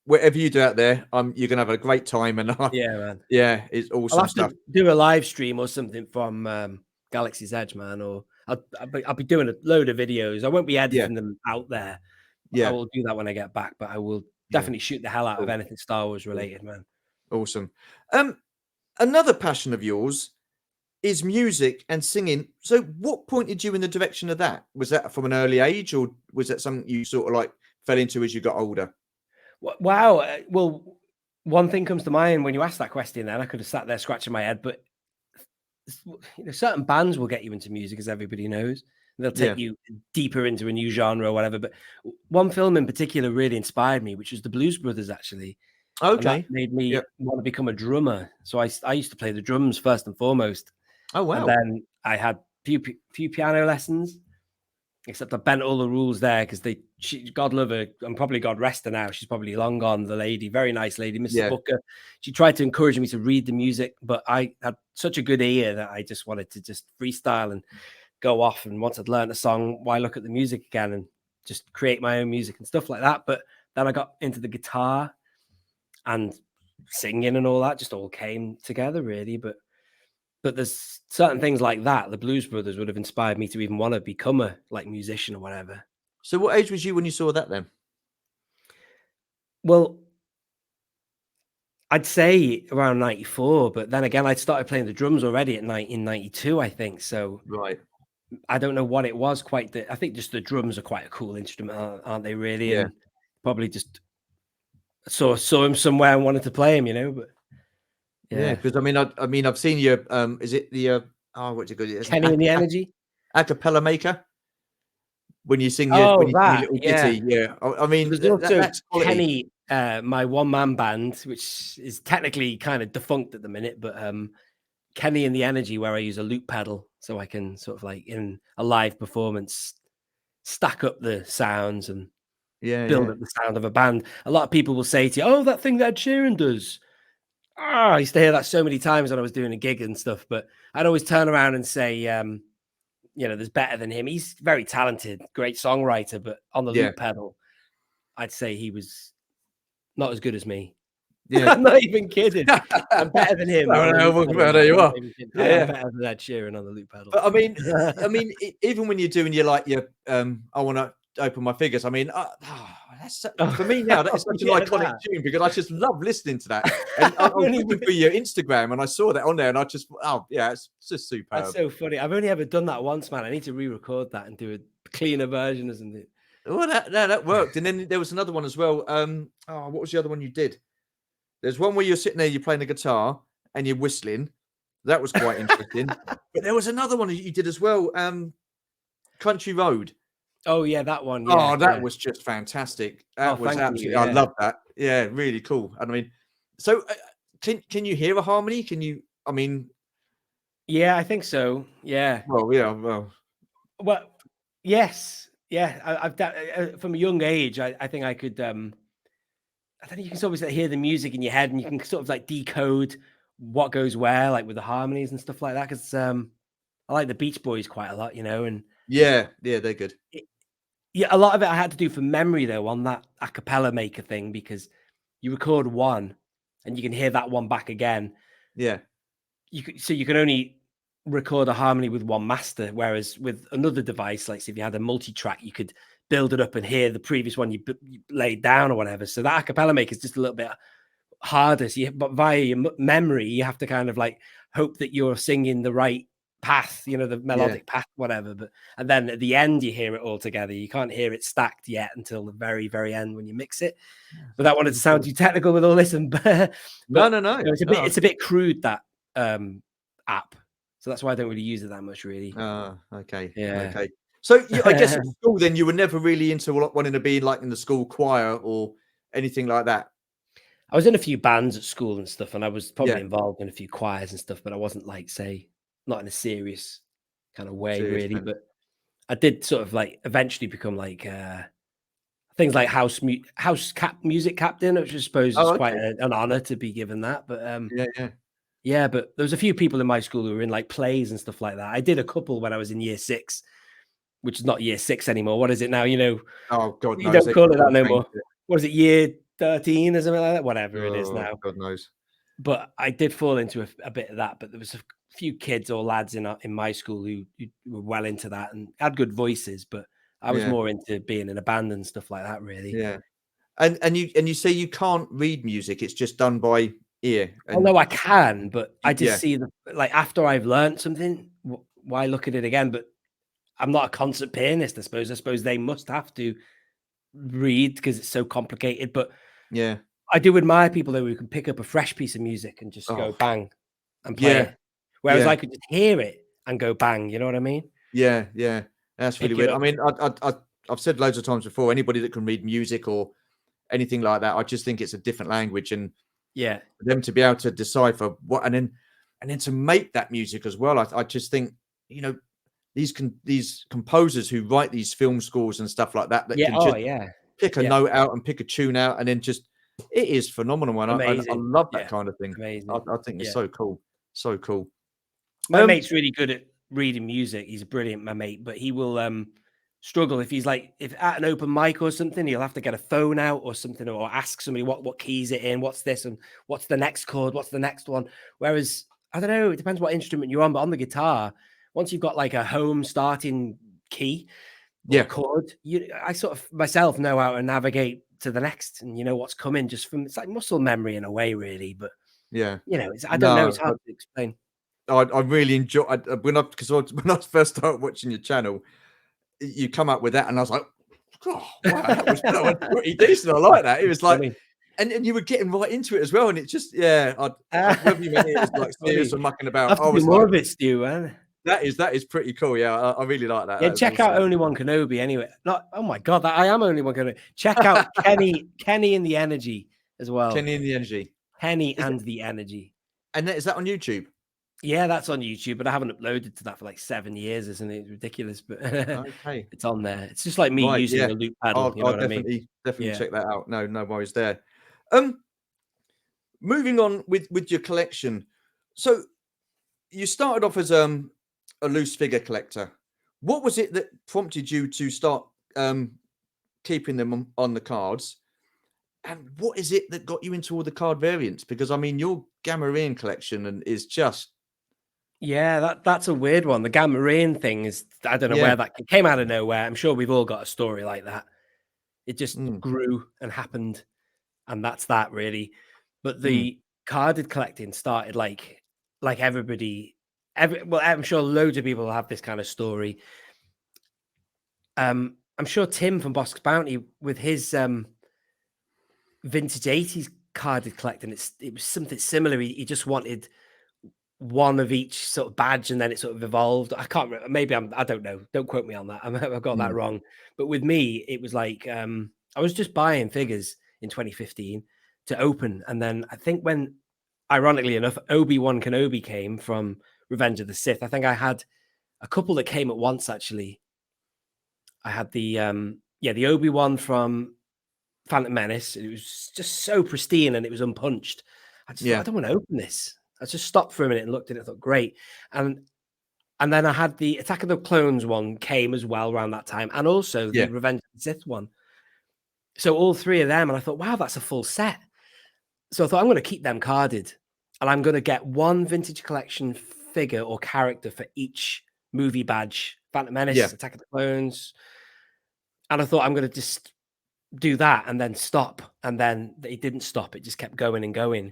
Whatever you do out there, you're gonna have a great time, and man. Yeah, it's awesome I'll have stuff. to do a live stream or something from Galaxy's Edge, man, or I'll be doing a load of videos. I won't be Yeah, editing them out there. I yeah, will do that when I get back, but I will yeah. definitely shoot the hell out of Cool, anything Star Wars cool. related, man. Awesome. Um, Another passion of yours is music and singing. So what pointed you in the direction of that? Was that from an early age, or was that something you sort of like fell into as you got older? Wow. Well, one thing comes to mind when you ask that question. Then I could have sat there scratching my head, but certain bands will get you into music, as everybody knows. They'll Yeah. take you deeper into a new genre or whatever. But one film in particular really inspired me, which was the Blues Brothers, actually. And that Okay. made Yeah. me want to become a drummer. So I used to play the drums first and foremost. Oh, And wow. then I had few piano lessons, except I bent all the rules there because God love her, and probably God rest her now. She's probably long gone, the lady, very nice lady, Mrs. Yeah. Booker. She tried to encourage me to read the music, but I had such a good ear that I just wanted to just freestyle and go off. And once I'd learned a song, why look at the music again and just create my own music and stuff like that. But then I got into the guitar and singing and all that, just all came together really. But there's certain things like that. The Blues Brothers would have inspired me to even want to become a musician or whatever. So what age was you when you saw that then? Well, I'd say around 94, but then again, I'd started playing the drums already in 1992, I think. So Right. I don't know what it was quite. I think just the drums are quite a cool instrument, aren't they? Really, Yeah. and probably just saw him somewhere and wanted to play him, But Yeah. yeah, Because I mean, I've seen you. Is it the oh, what's it called? It's an Kenny and the Energy. a cappella maker when you sing Oh, your that little yeah. ditty. Yeah. I mean, There's also that's quality. Kenny, my one-man band, which is technically kind of defunct at the minute, but Kenny and the Energy, where I use a loop pedal so I can sort of like in a live performance stack up the sounds and Yeah. build Yeah. up the sound of a band. A lot of people will say to you, "Oh, that thing that Ed Sheeran does." I used to hear that so many times when I was doing a gig and stuff, but I'd always turn around and say, there's better than him. He's very talented, great songwriter, but on the Yeah. loop pedal, I'd say he was not as good as me. Yeah. I'm not even kidding. I'm better than him Oh, on the no, loop well, pedal, well, there man. you I'm are. not even kidding. I am Yeah. better than Ed Sheeran on the loop pedal. But even when you're doing I want to open my figures. I mean, that's for me now. That is such an Yeah, iconic that. tune because I just love listening to that. And I I've was only looking for your Instagram and I saw that on there, and I just, oh yeah, it's just That's superb. so funny. I've only ever done that once, man. I need to re-record that and do a cleaner version, isn't it? Well, that worked. And then there was another one as well. What was the other one you did? There's one where you're sitting there, you're playing the guitar and you're whistling. That was quite interesting. But there was another one that you did as well. Country Road. Oh yeah, that one. Oh, Yeah, that yeah. was just fantastic. Oh, That was thank you. absolutely, I Yeah, love that. Yeah, really cool. And I mean, so can you hear a harmony? Can you? I mean, yeah. I think so. Yeah. well, yeah, well, Well, yes. Yeah. From a young age, I think I could. I think you can sort of like hear the music in your head, and you can sort of like decode what goes where, like with the harmonies and stuff like that. Because I like the Beach Boys quite a lot, and yeah, they're good. yeah, a lot of it I had to do from memory though on that a cappella maker thing because you record one and you can hear that one back again. Yeah, So you can only record a harmony with one master, whereas with another device, like if you had a multi-track, you could build it up and hear the previous one you laid down or whatever. So that a cappella maker is just a little bit harder. But via your memory, you have to kind of like hope that you're singing the right path, the yeah. melodic path, whatever. And then at the end, you hear it all together. You can't hear it stacked yet until the very, very end when you mix it. But that wanted to sound too technical with all this, but No. it's a bit crude, that app. So that's why I don't really use it that much, really. Okay, Yeah. okay. So I guess at school, then you were never really into wanting to be like in the school choir or anything like that. I was in a few bands at school and stuff, and I was probably Yeah, involved in a few choirs and stuff, but I wasn't like, say, not in a serious kind of way, serious really. man. But I did sort of like eventually become like things like music captain, which I suppose is Oh, quite okay. an honor to be given that. But Yeah. yeah, but there was a few people in my school who were in like plays and stuff like that. I did a couple when I was in year 6, which is not year 6 anymore. What is it now? Oh, God You knows. don't call it that They've no changed more. it. What is it, year 13 or something like that? Whatever it is Oh, now. God knows. But I did fall into a bit of that. But there was few kids or lads in my school who were well into that and had good voices, but I was more into being in a band and stuff like that, really. Yeah. And you say you can't read music; it's just done by ear. And Although I can, but I just yeah, see like after I've learned something, why look at it again? But I'm not a concert pianist, I suppose. I suppose they must have to read because it's so complicated. But yeah. I do admire people though who can pick up a fresh piece of music and just go Oh, bang and play yeah, it. Whereas yeah, I could just hear it and go bang, you know what I mean? yeah, yeah. That's really Pick it weird. I up. mean, I've said loads of times before, anybody that can read music or anything like that, I just think it's a different language, and Yeah. for them to be able to decipher what, and then to make that music as well. I just think, you know, these composers who write these film scores and stuff like that, that Yeah. can Oh just yeah. pick a Yeah. note out and pick a tune out, and then just it is phenomenal, and I Amazing. love that Yeah. kind of thing. I Amazing. think it's Yeah. so cool, so cool. My mate's really good at reading music. He's brilliant, my mate, but he will struggle if he's like if at an open mic or something, he'll have to get a phone out or something or ask somebody what keys it in, what's this and what's the next chord, what's the next one. Whereas I don't know, it depends what instrument you're on, but on the guitar, once you've got like a home starting key or Yeah, chord, I sort of myself know how to navigate to the next and you know what's coming just from it's like muscle memory in a way, really. But yeah. you know, I don't know, No, it's hard to explain. I really enjoy when I first started watching your channel, you come up with that, and I was like, "Oh, wow, that was pretty decent. I like that." It was like, Funny. and you were getting right into it as well, and it just, yeah, whether you meant it as like serious Funny. or mucking I about, have I to do was more like, of it, Stu, man. that is pretty cool. Yeah, I really like that. Yeah, That is check out awesome. Only One Kenobi anyway. Not oh my god, I am Only One Kenobi. Check out Kenny and the Energy as well. Kenny and the Energy. Kenny Is it, and the Energy. and is that on YouTube? Yeah, that's on YouTube, but I haven't uploaded to that for like 7 years, isn't it? It's ridiculous, but Okay. it's on there. It's just like me Right. using Yeah. a loop pedal, you know I'll what I mean? definitely Yeah. check that out. No worries there. Um, Moving on with your collection. So you started off as a loose figure collector. What was it that prompted you to start keeping them on the cards? And what is it that got you into all the card variants? Because I mean, your Gamma collection is just Yeah, that's a weird one. The Gamma Rain thing is I don't know yeah, where that came out of nowhere. I'm sure we've all got a story like that. It just mm, grew and happened. And that's that really. But mm, the carded collecting started like everybody, well, I'm sure loads of people have this kind of story. I'm sure Tim from Bosk's Bounty with his vintage 80s carded collecting, it was something similar. He just wanted one of each sort of badge, and then it sort of evolved. I can't remember. Maybe I don't know. Don't quote me on that. I've got that mm, wrong. But with me, it was like I was just buying figures in 2015 to open, and then I think when, ironically enough, Obi-Wan Kenobi came from Revenge of the Sith. I think I had a couple that came at once. Actually, I had the Obi-Wan from Phantom Menace. It was just so pristine and it was unpunched. I just thought, I yeah, don't want to open this. I just stopped for a minute and looked at it. I thought, great. And then I had the Attack of the Clones one came as well around that time, and also the yeah, Revenge of the Sith one. So all three of them, and I thought, wow, that's a full set. So I thought I'm going to keep them carded, and I'm going to get one vintage collection figure or character for each movie badge: Phantom yeah. Menace, Attack of the Clones. And I thought I'm going to just do that and then stop, and then it didn't stop. It just kept going and going.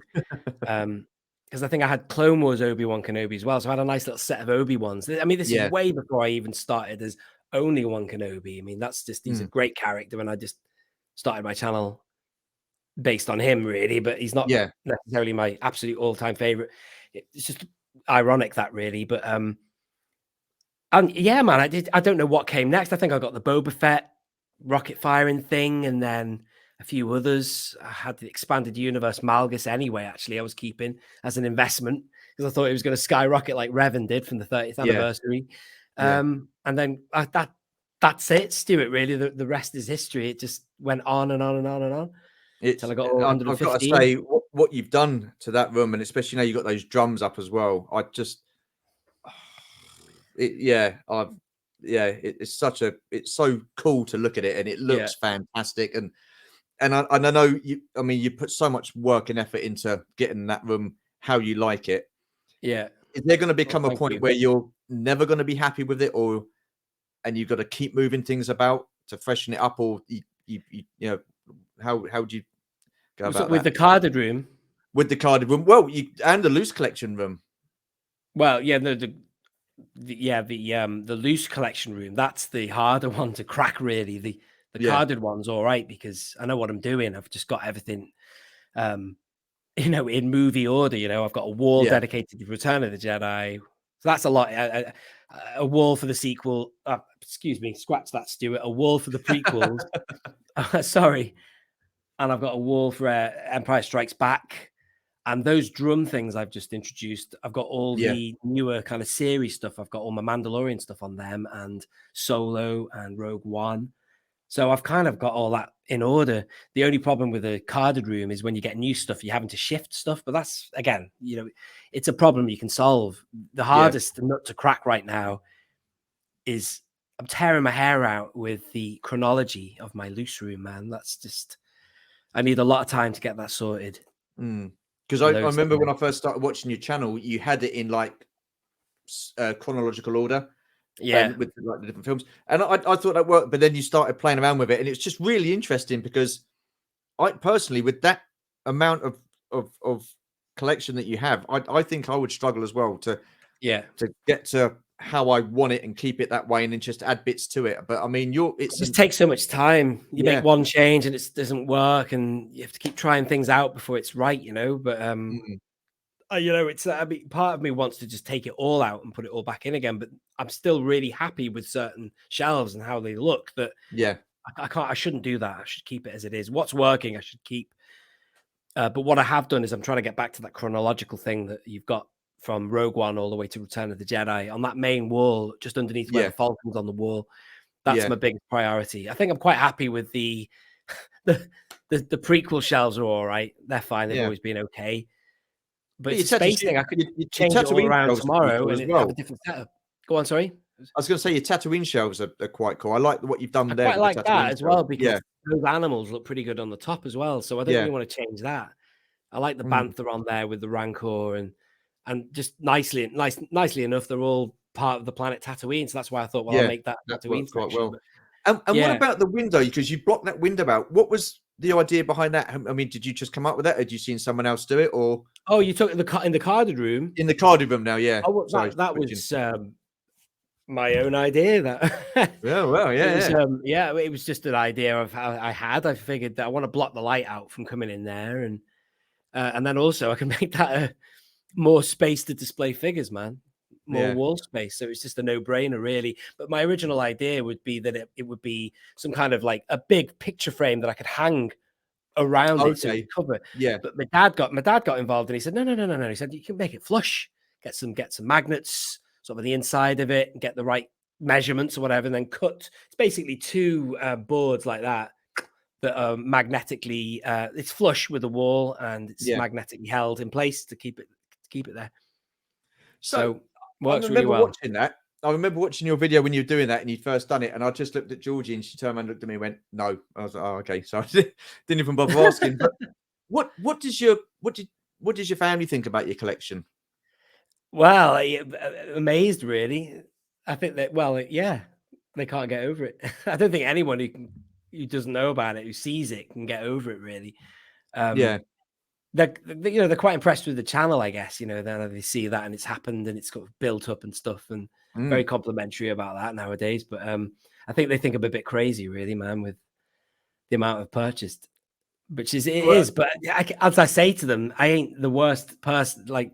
Because I think I had Clone Wars Obi-Wan Kenobi as well. So I had a nice little set of Obi-Wans. I mean, this is Yeah. way before I even started as only one Kenobi. I mean, he's a Mm, great character, and I just started my channel based on him, really. But he's not yeah. necessarily my absolute all-time favorite. It's just ironic that, really. But and yeah, man, I don't know what came next. I think I got the Boba Fett rocket firing thing, and then a few others. I had the expanded universe Malgus anyway. Actually, I was keeping as an investment because I thought it was going to skyrocket like Revan did from the 30th Yeah. anniversary. Yeah. And then that's it, Stuart. Really, the rest is history. It just went on and on and on and on till It's I got all I've got to 115. say what you've done to that room, and especially now you got those drums up as well. I just yeah, it's it's so cool to look at it, and it Yeah, looks fantastic. And I know you. I mean, you put so much work and effort into getting that room how you like it. yeah. is there going to Well, become a thank point you. where you're never going to be happy with it, and you've got to keep moving things about to freshen it up, or you know, how do you go So about with that the carded room, with the carded room? Well, and the loose collection room. well, yeah, the loose collection room, that's the harder one to crack, really. The Yeah, carded one's all right because I know what I'm doing. I've just got everything, um, in movie order. I've got a wall yeah, dedicated to Return of the Jedi. So that's a lot. A wall for the sequel. Excuse me, scratch that, Stuart. A wall for the prequels. Sorry. And I've got a wall for Empire Strikes Back. And those drum things I've just introduced, I've got all yeah, the newer kind of series stuff. I've got all my Mandalorian stuff on them, and Solo and Rogue One. So I've kind of got all that in order. The only problem with a carded room is when you get new stuff, you're having to shift stuff. But that's, again, it's a problem you can solve. The yeah. hardest nut to crack right now is I'm tearing my hair out with the chronology of my loose room, man. That's just, I need a lot of time to get that sorted. Because I Loads of remember when time. I first started watching your channel, you had it in like chronological order, Yeah. and with like the different films, and I thought that worked. But then you started playing around with it, and it's just really interesting because I personally, with that amount of collection that you have, I think I would struggle as well Yeah. to get to how I want it and keep it that way, and then just add bits to it. But I mean, It just takes so much time. You make yeah, one change and it doesn't work, and you have to keep trying things out before it's right, But mm, it's I mean, part of me wants to just take it all out and put it all back in again, but I'm still really happy with certain shelves and how they look. That yeah, I can't. I shouldn't do that. I should keep it as it is. What's working, I should keep. But what I have done is I'm trying to get back to that chronological thing that you've got from Rogue One all the way to Return of the Jedi on that main wall, just underneath where yeah, the Falcon's on the wall. That's yeah, my biggest priority. I think I'm quite happy with the the prequel shelves are all right. They're fine. They've yeah. always been okay. But But it's a space thing. I could your change it all Tatooine around shelves are pretty tomorrow cool and as have a well. different setup. Go on, sorry. I was going to say your Tatooine shelves are quite cool. I like what you've done I there quite with the like that Tatooine as shelves. well because Yeah, those animals look pretty good on the top as well. So I don't yeah, really want to change that. I like the mm, Bantha on there with the Rancor and just nicely enough, they're all part of the planet Tatooine. So that's why I thought, well, I'll yeah. make that That Tatooine works quite section. well. But And what yeah. about the window? Because you blocked that window out. What was the idea behind that? I mean, did you just come up with that? Or had you seen someone else do it, or Oh, you took in the carded room. in the carded room now? Yeah. Oh, well, Sorry, that switching. was my own idea. That Yeah. Well. it Yeah. was Yeah. it was just an idea of how I had. I figured that I want to block the light out from coming in there, and then also I can make that more space to display figures, man. More Yeah. wall space. So it's just a no-brainer, really. But my original idea would be that it would be some kind of like a big picture frame that I could hang around it so it Okay. would cover. Yeah. But my dad got involved and he said, no, no, no, no, no. He said, you can make it flush, get some magnets sort of on the inside of it and get the right measurements or whatever, and then cut. It's basically two boards like that are magnetically it's flush with the wall and it's Yeah. magnetically held in place to keep it there. So So I works really remember well. watching that. I remember watching your video when you were doing that and you'd first done it. And I just looked at Georgie and she turned around and looked at me and went, no. I was like, oh, okay. So I didn't even bother asking. But what does your family think about your collection? Well, amazed really. I think that yeah, they can't get over it. I don't think anyone who doesn't know about it, who sees it, can get over it really. Yeah. Um, they're quite impressed with the channel, I guess. Then they see that and it's happened and it's got built up and stuff, and very Mm. complimentary about that nowadays. But I think they think I'm a bit crazy, really, man, with the amount of purchased, which is it Well, is. But as I say to them, I ain't the worst person, like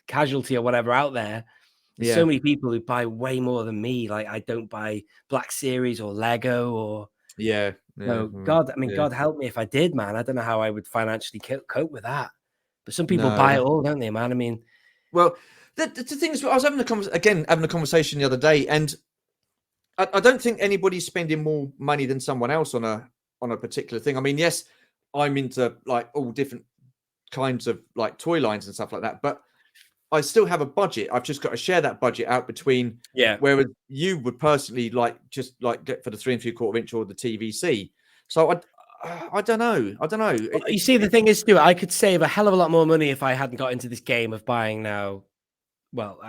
casualty or whatever out there. There's so yeah. many people who buy way more than me. Like I don't buy Black Series or Lego or Yeah. Yeah. no. Mm, God, I mean, yeah. God help me if I did, man. I don't know how I would financially cope with that. But some people No. buy it all, don't they, man? I mean, Well, the thing is, I was having a conversation the other day, and I don't think anybody's spending more money than someone else on a particular thing. I mean, yes, I'm into like all different kinds of like toy lines and stuff like that, but I still have a budget. I've just got to share that budget out between. yeah. Whereas you would personally like just like get for the 3 3/4 inch or the TVC. So I don't know. I don't know. Well, you see, the thing is, Stuart, I could save a hell of a lot more money if I hadn't got into this game of buying now well,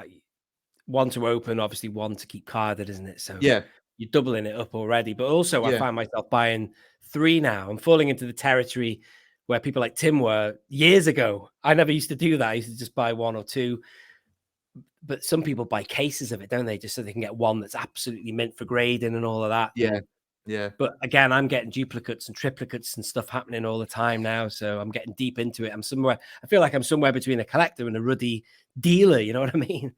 one to open, obviously one to keep carded, isn't it? So Yeah, you're doubling it up already. But also, I yeah, find myself buying 3 now. I'm falling into the territory where people like Tim were years ago. I never used to do that. I used to just buy 1 or 2. But some people buy cases of it, don't they? Just so they can get one that's absolutely meant for grading and all of that. yeah, yeah. But again, I'm getting duplicates and triplicates and stuff happening all the time now. So I'm getting deep into it. I feel like I'm somewhere between a collector and a ruddy dealer. You know what I mean?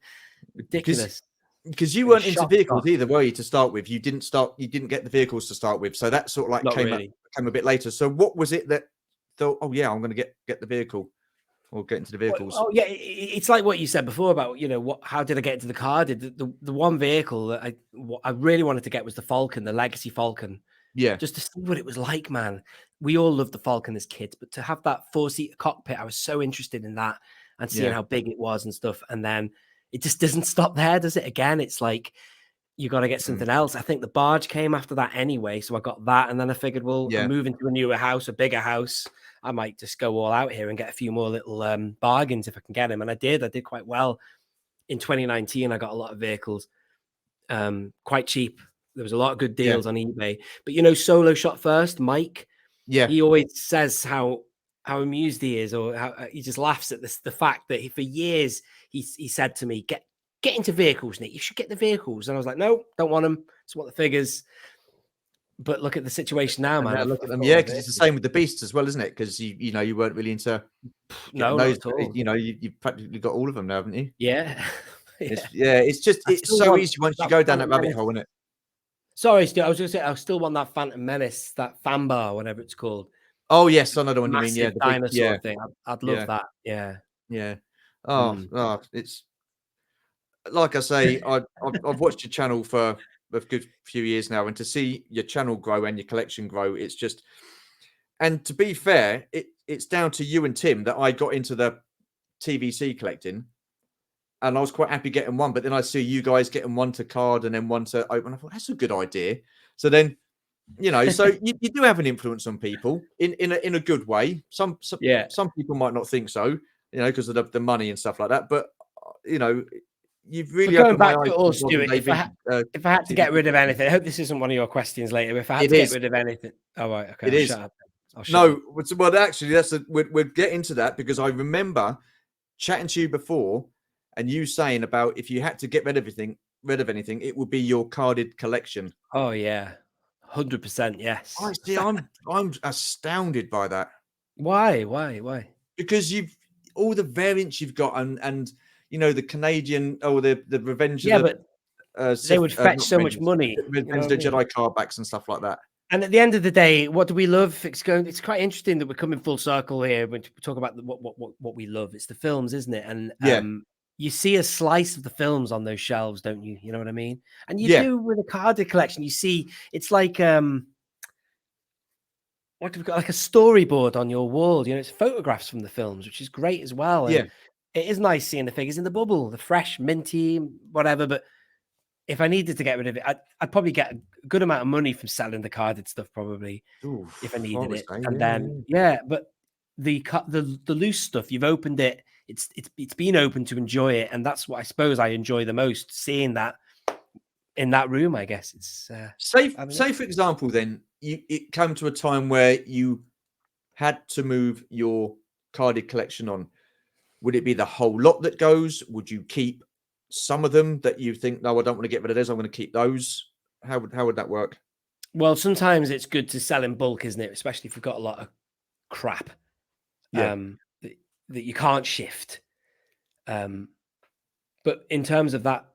Ridiculous. Because you Like a weren't into shop vehicles stock. either, were you, to start with? You didn't get the vehicles to start with. So that sort of like Not came really. a bit later. So what was it that thought, oh yeah, I'm going to get the vehicle or get into the Well, vehicles? oh yeah, it's like what you said before about how did I get into the car? Did the one vehicle that I really wanted to get was the Falcon, the Legacy Falcon, Yeah, just to see what it was like, man. We all loved the Falcon as kids, but to have that 4-seater cockpit, I was so interested in that and seeing yeah, how big it was and stuff. And then it just doesn't stop there, does it? Again, it's like you got to get mm, something else. I think the barge came after that anyway, so I got that, and then I figured, well, I'm yeah, moving to a newer house, a bigger house. I might just go all out here and get a few more little bargains if I can get them. And I did quite well in 2019. I got a lot of vehicles, quite cheap. There was a lot of good yeah, deals on eBay. But Solo Shot First, Mike, yeah. he always says how amused he is, or how he just laughs at the fact that for years he said to me, get into vehicles, Nick. You should get the vehicles. And I was like, no, don't want them. Just want the figures. But look at the situation now, And man. now I've look at them, got yeah, all the because it's the vehicles. same with the beasts as well, isn't it? Because you weren't really into getting No, not those, at but all. you've practically got all of them now, haven't you? Yeah. Yeah. It's so easy once you that go down that Phantom rabbit Menace. hole, isn't it? Sorry, Stu, I was going to say, I still want that Phantom Menace, that fan bar, whatever it's called. Oh yes, I know the one you mean. Yeah, Massive the big, dinosaur yeah, thing. I'd love yeah, that. Yeah. yeah. Oh, Mm. oh, it's like I say, I've watched your channel for a good few years now, and to see your channel grow and your collection grow, it's just. And to be fair, it's down to you and Tim that I got into the TVC collecting, and I was quite happy getting one. But then I see you guys getting one to card and then one to open. I thought that's a good idea. So then, so you do have an influence on people in a good way. Yeah. Some people might not think so, because of the money and stuff like that. But you know, you've But really going opened my back to eyes it all, to modern Stuart, day if I had to get TVC rid of collecting. anything, I hope this isn't one of your questions later. If I had It to get is. rid of anything, oh right, okay, It I'll is. shut up. I'll shut No, up. well, actually, we'll get into that because I remember chatting to you before, and you saying about if you had to get rid of anything, it would be your carded collection. Oh yeah, 100%. I Yes. see. I'm astounded by that Why? Why? because you've all the variants you've got, and the Canadian or the Revenge of Yeah, the but they Sith, would fetch not so much Revenge, money. You know Revenge what of I the mean? Jedi card backs and stuff like that. And at the end of the day, what do we love? It's quite interesting that we're coming full circle here when we talk about what we love. It's the films, isn't it? And Yeah, you see a slice of the films on those shelves, don't you? You know what I mean? And you yeah, do with a carded collection. You see, it's like what have we got? Like a storyboard on your wall. It's photographs from the films, which is great as well. yeah. And it is nice seeing the figures in the bubble, the fresh, minty, whatever. But if I needed to get rid of it, I'd probably get a good amount of money from selling the carded stuff, probably, if I Oof, I needed would it. say, And yeah, then, yeah. yeah, but the loose stuff, you've opened it. It's been open to enjoy it, and that's what I suppose I enjoy the most. Seeing that in that room, I guess it's. I don't know. Say for example, then it came to a time where you had to move your carded collection on. Would it be the whole lot that goes? Would you keep some of them that you think, no, I don't want to get rid of those. I'm going to keep those. How would that work? Well, sometimes it's good to sell in bulk, isn't it? Especially if you've got a lot of crap Yeah, that you can't shift. But in terms of that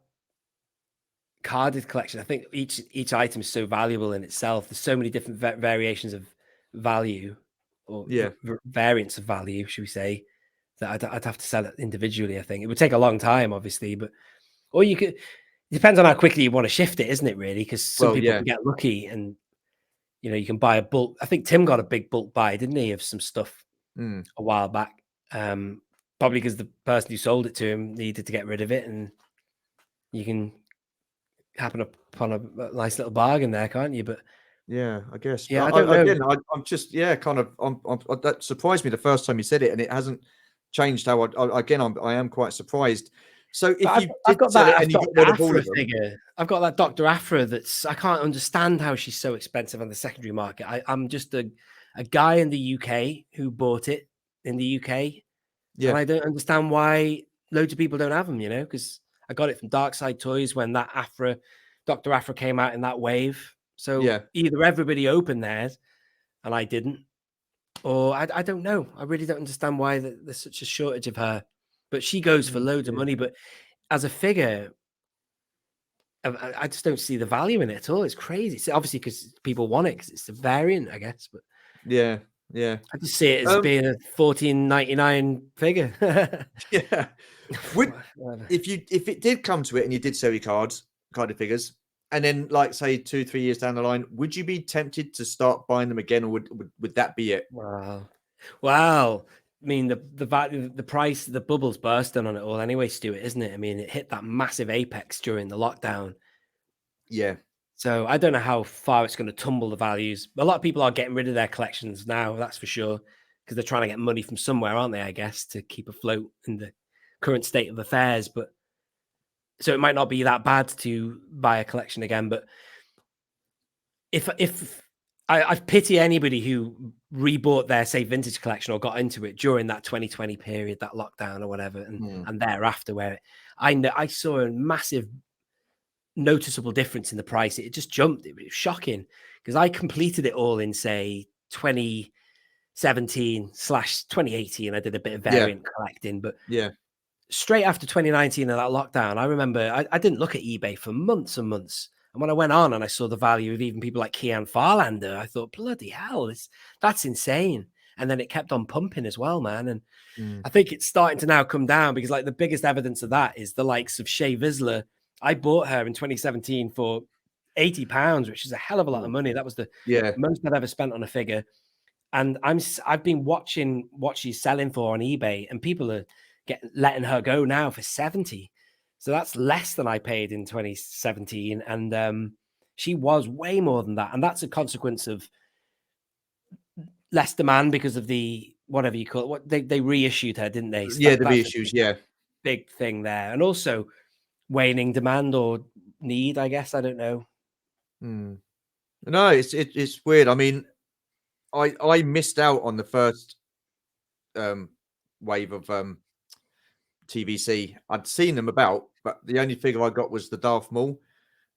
carded collection, I think each item is so valuable in itself. There's so many different variations of value or yeah. variants of value, should we say, that I'd have to sell it individually. I think it would take a long time, obviously, or you could. It depends on how quickly you want to shift it, isn't it? Really, because some Well, people yeah. can get lucky and you can buy a bulk. I think Tim got a big bulk buy, didn't he, of some stuff Mm, a while back? Probably because the person who sold it to him needed to get rid of it, and you can happen upon a nice little bargain there, can't you? But yeah, I guess. yeah, But I don't know. I'm just, yeah, kind of. That surprised me the first time you said it, and it hasn't changed. I am quite surprised. So if But you I've did got sell it that and you Dr. got rid of all Afra of them, figure. I've got that Dr. Afra that's I can't understand how she's so expensive on the secondary market. I'm just a guy in the UK who bought it in the UK, yeah, and I don't understand why loads of people don't have them, you know, because I got it from Dark Side Toys when that Afra, Dr. Afra came out in that wave. So yeah, either everybody opened theirs and I didn't, or I don't know. I really don't understand why there's such a shortage of her. But she goes for loads of yeah, money. But as a figure, I just don't see the value in it at all. It's crazy. It's obviously because people want it because it's a variant, I guess. But yeah, yeah. I just see it as Um, being a 14.99 figure. yeah. Would Whatever. if it did come to it and you did sell your carded figures, and then like say 2-3 years down the line, would you be tempted to start buying them again, or would that be it? Wow. Wow. I mean, the value, the price, the bubble's bursting on it all anyway, Stuart, isn't it? I mean, it hit that massive apex during the lockdown. Yeah, So I don't know how far it's going to tumble the values. A lot of people are getting rid of their collections now, that's for sure, because they're trying to get money from somewhere, aren't they? I guess to keep afloat in the current state of affairs. But so it might not be that bad to buy a collection again. But if I pity anybody who rebought their say vintage collection or got into it during that 2020 period, that lockdown or whatever, and thereafter, where I know I saw a massive noticeable difference in the price. It just jumped. It was shocking because I completed it all in say 2017/2018. I did a bit of yeah, variant collecting, but yeah, straight after 2019 and that lockdown, I remember I didn't look at eBay for months and months. And when I went on and I saw the value of even people like Kian Farlander, I thought, bloody hell, that's insane. And then it kept on pumping as well, man. And mm, I think it's starting to now come down because like the biggest evidence of that is the likes of Shea Vizsla. I bought her in 2017 for £80, which is a hell of a lot of mm, money. That was the yeah, most I've ever spent on a figure. And I've been watching what she's selling for on eBay, and people are letting her go now for 70. So that's less than I paid in 2017. And she was way more than that. And that's a consequence of less demand because of the whatever you call it. What they reissued her, didn't they? So yeah. The that's a reissues, yeah. big thing there. And also waning demand or need, I guess. I don't know. Mm. No, it's weird. I mean, I missed out on the first um wave of TVC. I'd seen them about, but the only figure I got was the Darth Maul,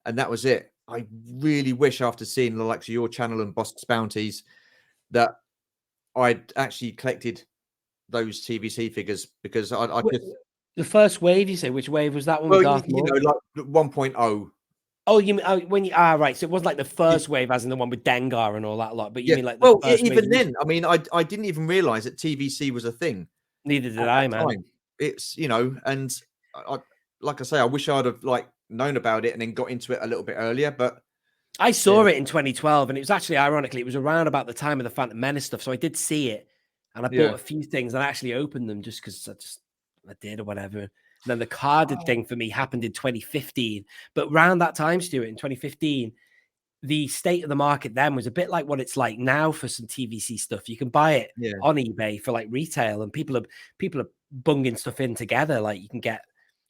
and that was it. I really wish after seeing the likes of your channel and Boss's Bounties that I'd actually collected those TVC figures because I just The first wave, you say? Which wave was that one with well, Darth you know, Maul? like 1.0. Oh, you mean when you right? So it wasn't like the first wave, as in the one with Dengar and all that lot. But you Yeah. mean like the Well, first wave? even then, I mean, I didn't even realize that TVC was a thing Neither did at I, that man. time. It's, and I like I say, I wish I'd have like known about it and then got into it a little bit earlier. But I yeah, saw it in 2012, and it was actually ironically it was around about the time of the Phantom Menace stuff. So I did see it, and I bought yeah. a few things and I actually opened them just because I did or whatever. And then the carded Oh, thing for me happened in 2015. But around that time, Stuart, in 2015, the state of the market then was a bit like what it's like now for some TVC stuff. You can buy it yeah. on eBay for like retail, and people are bunging stuff in together. Like you can get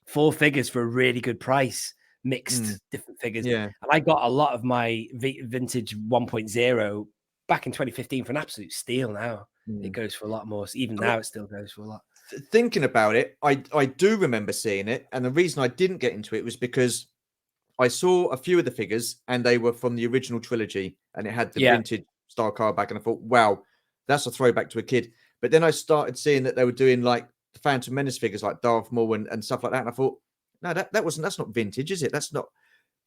4 figures for a really good price, Mm, mixed different figures. yeah. And I got a lot of my vintage 1.0 back in 2015 for an absolute steal. Now it Mm. goes for a lot more. So even I mean, now, it still goes for a lot. thinking about it, I do remember seeing it, and the reason I didn't get into it was because I saw a few of the figures, and they were from the original trilogy, and it had the Yeah, vintage style card back, and I thought, wow, that's a throwback to a kid. But then I started seeing that they were doing like the Phantom Menace figures, like Darth Maul and stuff like that, and I thought, no, that's not vintage, is it? That's not.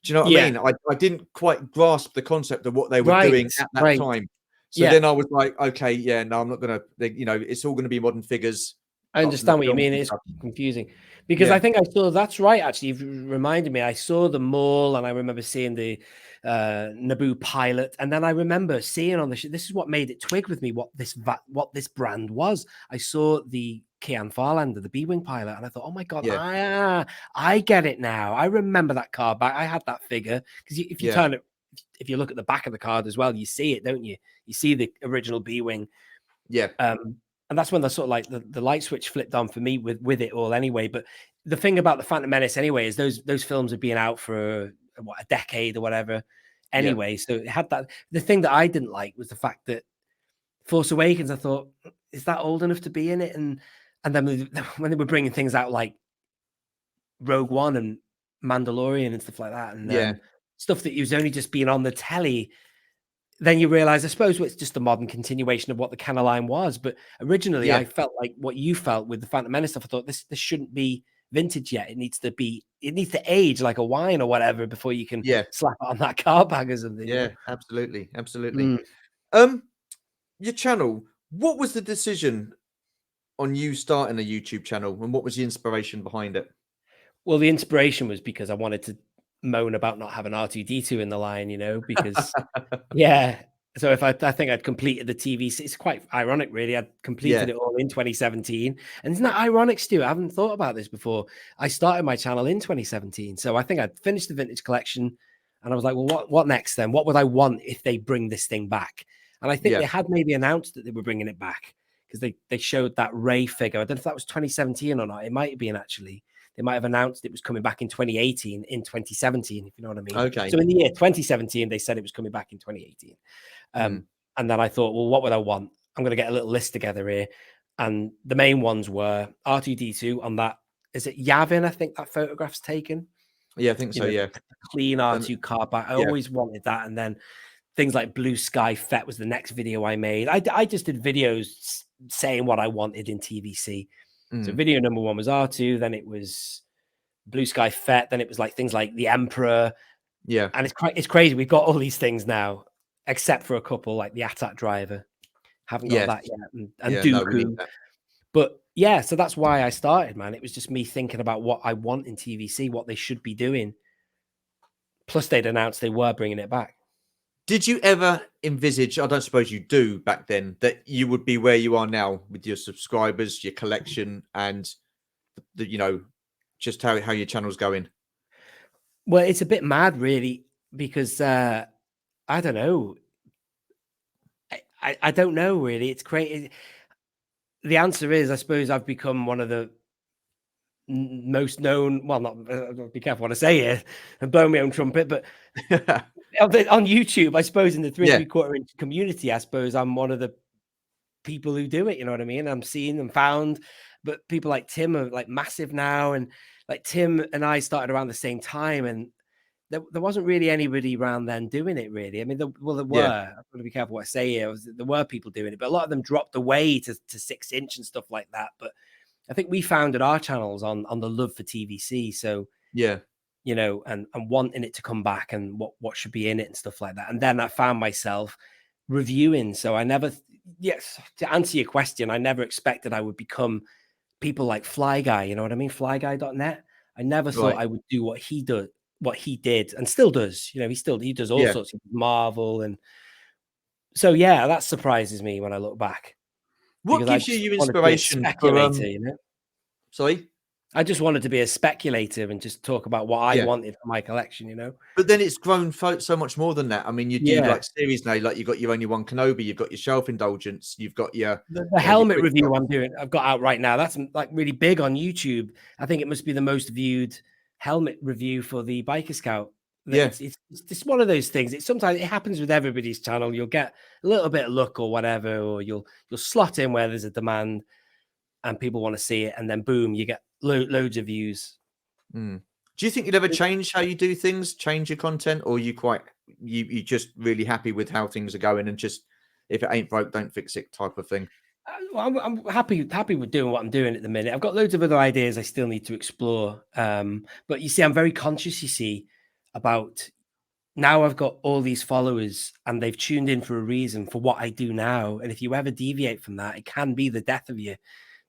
Do you know what I yeah, mean? I didn't quite grasp the concept of what they were right, doing at that right. time. So Yeah, then I was like, okay, yeah, no, I'm not gonna. It's all gonna be modern figures, I the understand what you films mean. and It's stuff. confusing because I Yeah, think I saw that's right. Actually, you've reminded me. I saw the mall, and I remember seeing the Naboo pilot, and then I remember seeing on the. This is what made it twig with me what this brand was. I saw the Kian Farlander, the B-wing pilot, and I thought, oh my god, yeah, I get it now. I remember that card back. I had that figure because if you yeah, turn it, if you look at the back of the card as well, you see it, don't you? You see the original B-wing. yeah. And that's when the sort of like the light switch flipped on for me with it all anyway. But the thing about the Phantom Menace anyway is those films have been out for what, a decade or whatever. Yeah. Anyway, so it had that. The thing that I didn't like was the fact that Force Awakens, I thought, is that old enough to be in it? And then when they were bringing things out like Rogue One and Mandalorian and stuff like that, and Yeah. stuff that was only just being on the telly, then you realize, I suppose, it's just a modern continuation of what the canon line was. But originally, Yeah. I felt like what you felt with the Phantom Menace stuff. I thought this shouldn't be vintage yet. It needs to age like a wine or whatever before you can Yeah. slap it on that car bag or something. Yeah. You know? Absolutely. Absolutely. Mm. Your channel. What was the decision on you starting a YouTube channel, and what was the inspiration behind it? Well, the inspiration was because I wanted to moan about not having R2D2 in the line, you know, because yeah. So if I think I'd completed the TV, it's quite ironic, really. I'd completed Yeah. it all in 2017. And isn't that ironic, Stu? I haven't thought about this before. I started my channel in 2017. So I think I'd finished the vintage collection and I was like, well, what next then? What would I want if they bring this thing back? And I think Yeah. they had maybe announced that they were bringing it back because they showed that Ray figure. I don't know if that was 2017 or not. It might have been actually. They might have announced it was coming back in 2018, in 2017, if you know what I mean. Okay. So in the year 2017, they said it was coming back in 2018. And then I thought, well, what would I want? I'm going to get a little list together here. And the main ones were R2D2 on that. Is it Yavin? I think that photograph's taken. Yeah, I think so. Yeah. Clean R2 car back. I Yeah. always wanted that. And then things like Blue Sky Fett was the next video I made. I just did videos saying what I wanted in TVC. So video number 1 was R2, then it was Blue Sky Fett, then it was like things like the Emperor. Yeah. And it's crazy. We've got all these things now, except for a couple like the AT-AT driver. Haven't got that yet. And Yeah, Dooku. no, we need that. But yeah, so that's why I started, man. It was just me thinking about what I want in TVC, what they should be doing. Plus, they'd announced they were bringing it back. Did you ever envisage, I don't suppose you do back then, that you would be where you are now with your subscribers, your collection, and just how your channel's going? Well, it's a bit mad, really, because I don't know. I don't know, really. It's crazy. The answer is, I suppose I've become one of the most known. Well, not be careful what I say here and blow my own trumpet, but on YouTube, I suppose in the 3 3/4 inch community, I suppose I'm one of the people who do it. You know what I mean? I'm seen and found, but people like Tim are like massive now, and like Tim and I started around the same time, and there wasn't really anybody around then doing it, really. I mean, there were. I've got to be careful what I say here. There were people doing it, but a lot of them dropped away to 6 inch and stuff like that. But I think we founded our channels on the love for TVC. So you know, and wanting it to come back and what should be in it and stuff like that. And then I found myself reviewing. So I never, to answer your question, I never expected I would become people like Fly Guy. You know what I mean? Flyguy.net. I never thought I would do what he did and still does. You know, he does all sorts of Marvel. And so, yeah, that surprises me when I look back. What gives you your inspiration for, you know? Sorry? I just wanted to be a speculator and just talk about what I wanted for my collection, you know. But then it's grown so much more than that. I mean, you do like series now, like you've got your Only One Kenobi, you've got your Shelf Indulgence, you've got your the helmet review I've got out right now. That's like really big on YouTube. I think it must be the most viewed helmet review for the Biker Scout. It's just one of those things. Sometimes it happens with everybody's channel. You'll get a little bit of luck or whatever, or you'll slot in where there's a demand and people want to see it, and then boom, you get loads of views. Do you think you'd ever change how you do things, change your content, or you just really happy with how things are going and just if it ain't broke, don't fix it type of thing? I'm happy with doing what I'm doing at the minute. I've got loads of other ideas I still need to explore. But you see, I'm very conscious, about now I've got all these followers and they've tuned in for a reason for what I do now. And if you ever deviate from that, it can be the death of you,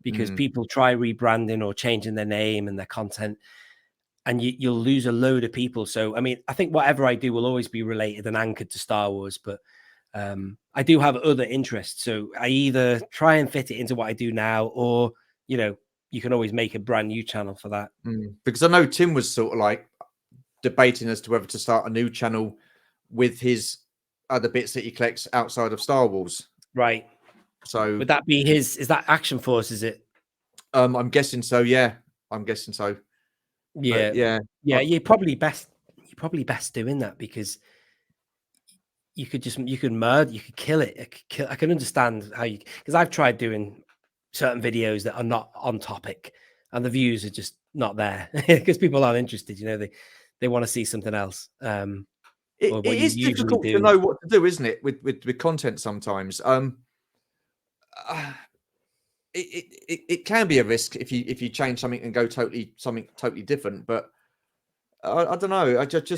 because people try rebranding or changing their name and their content, and you'll lose a load of people. So, I mean, I think whatever I do will always be related and anchored to Star Wars, but I do have other interests. So I either try and fit it into what I do now, or, you know, you can always make a brand new channel for that. Because I know Tim was sort of like debating as to whether to start a new channel with his other bits that he collects outside of Star Wars. Right. So would that be is that Action Force, is it? I'm guessing so, yeah. I'm guessing so. Yeah, But yeah, yeah, you're probably best doing that, because you could murder, you could kill it. I can understand how you, because I've tried doing certain videos that are not on topic, and the views are just not there because people aren't interested. You know, they want to see something else. it, Or what it you is usually difficult to do. know what to do, isn't it? With content sometimes. Uh, it can be a risk if you change something and go something totally different. But I don't know. I just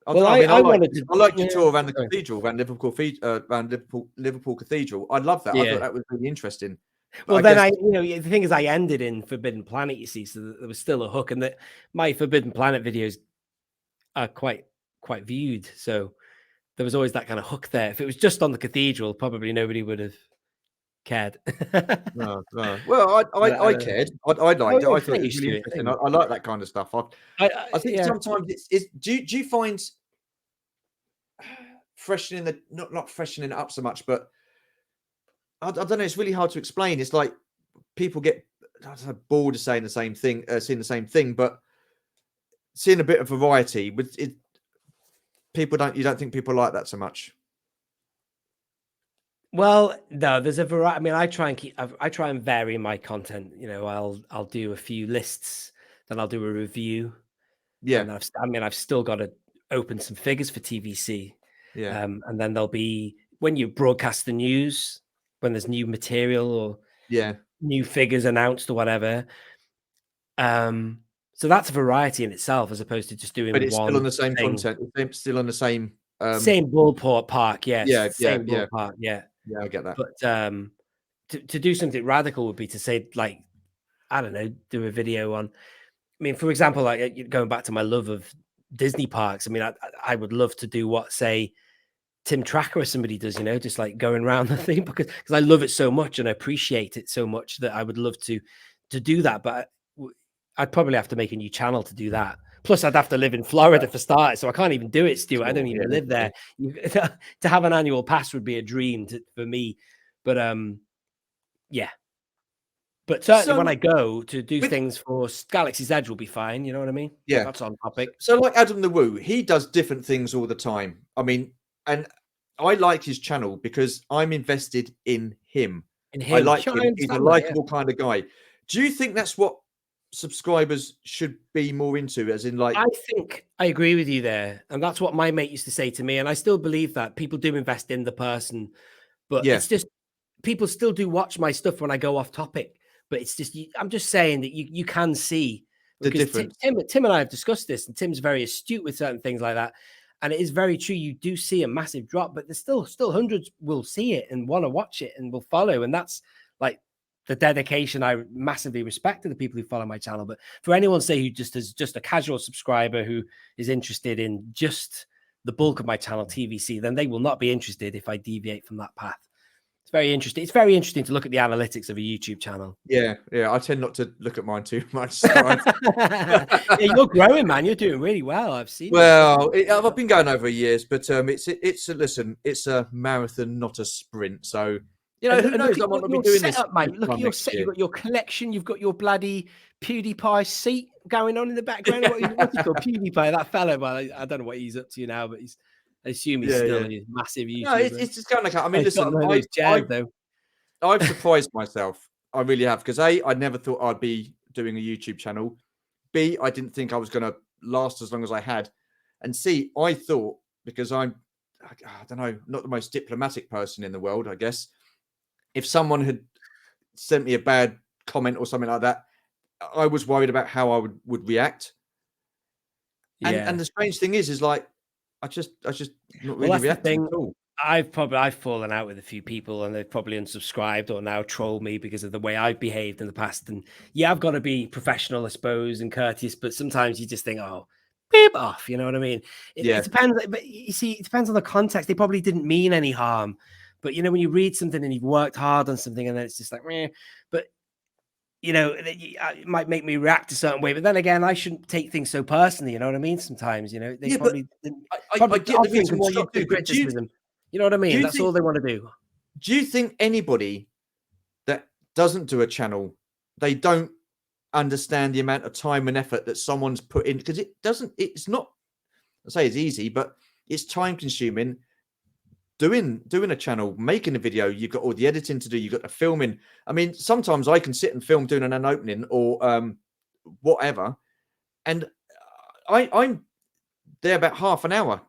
I don't Well, know. I mean, I wanted to. I liked your Yeah, tour around the sorry. cathedral, around Liverpool Cathedral. I love that. I thought Yeah. that was really interesting. But Well, I then guess, the thing is, I ended in Forbidden Planet, you see, so there was still a hook, and that my Forbidden Planet videos are quite viewed. So there was always that kind of hook there. If it was just on the cathedral, probably nobody would have cared. no, no. Well, But I cared. I oh liked it. yeah, I it's thought not it was used really to it. interesting. Same. I like that kind of stuff. I think Yeah. sometimes it's do you find freshening the not freshening it up so much, but I don't know. It's really hard to explain. It's like people get, I don't know, bored of saying the same thing, seeing the same thing, but seeing a bit of variety with it, you don't think people like that so much. Well, no, there's a variety. I mean, I try and vary my content. You know, I'll do a few lists, then I'll do a review, Yeah, and I've still got to open some figures for TVC, yeah, and then there'll be, when you broadcast the news, when there's new material or yeah. new figures announced or whatever. So that's a variety in itself, as opposed to just But doing it's still on one the same thing. content. It's still on the same. Same ballpark park, yes, Yeah, yeah, same yeah, ballpark, yeah. yeah. I get that. But to do something radical would be to say, like, I don't know, do a video on. I mean, for example, like going back to my love of Disney parks. I mean, I would love to do what, say, Tim Tracker or somebody does, you know, just like going around the thing, because I love it so much and I appreciate it so much that I would love to do that. But I'd probably have to make a new channel to do that. Plus, I'd have to live in Florida for starters, so I can't even do it, Stuart. I Sure. don't even Yeah, live yeah. there. To have an annual pass would be a dream for me. But yeah. But certainly when So I go to do with things for Galaxy's Edge will be fine. You know what I mean? yeah, That's on topic. so like Adam the Woo, he does different things all the time. I mean, and I like his channel because I'm invested in him. In I him, like sure, I him. He's a understand that. Yeah. likable kind of guy. Do you think that's what subscribers should be more into? As in, like, I think I agree with you there. And that's what my mate used to say to me. And I still believe that people do invest in the person, but yeah, it's just, people still do watch my stuff when I go off topic. But it's just, I'm just saying that you can see, the because difference. Tim and I have discussed this, and Tim's very astute with certain things like that. And it is very true. You do see a massive drop, but there's still hundreds will see it and want to watch it and will follow. And that's like the dedication I massively respect to the people who follow my channel. But for anyone, say, who just is just a casual subscriber who is interested in just the bulk of my channel, TVC, then they will not be interested if I deviate from that path. It's very interesting. It's very interesting to look at the analytics of a YouTube channel. Yeah, yeah. I tend not to look at mine too much. So Yeah, you're growing, man. You're doing really well. I've seen your stuff. well, I've been going over years, but it's a listen. It's a marathon, not a sprint. So who And look knows? at I might not be your doing this setup, mate. Look at time your next set. year. You've got your collection. You've got your bloody PewDiePie seat going on in the background. What's he called? PewDiePie, that fella. Well, I don't know what he's up to now, but I assume he's Yeah, still yeah. a massive No, YouTuber. it's just going like I mean, He's got listen, one of those chairs, though. I've surprised myself. I really have because I never thought I'd be doing a YouTube channel. B, I didn't think I was going to last as long as I had, and C, I thought because I don't know, not the most diplomatic person in the world, I guess. If someone had sent me a bad comment or something like that, I was worried about how I would react. Yeah. And the strange thing is like I just not Well, really that's the reacting thing. at all. I've fallen out with a few people, and they've probably unsubscribed or now troll me because of the way I've behaved in the past. And yeah, I've got to be professional, I suppose, and courteous, but sometimes you just think, oh, beep off. You know what I mean? It Yeah, depends. But you see, it depends on the context. They probably didn't mean any harm. But when you read something and you've worked hard on something, and then it's just like, meh. But it might make me react a certain way. But then again, I shouldn't take things so personally. You know what I mean? Sometimes, they yeah, but probably didn't, I get the offering reason why you do. constructive But criticism. You know what I do mean? you That's all think they want to do. do you think anybody that doesn't do a channel, they don't understand the amount of time and effort that someone's put in, because it's not, I say it's easy, but it's time consuming. Doing a channel, making a video, you've got all the editing to do, you've got the filming. I mean, sometimes I can sit and film doing an opening or whatever, and I'm there about half an hour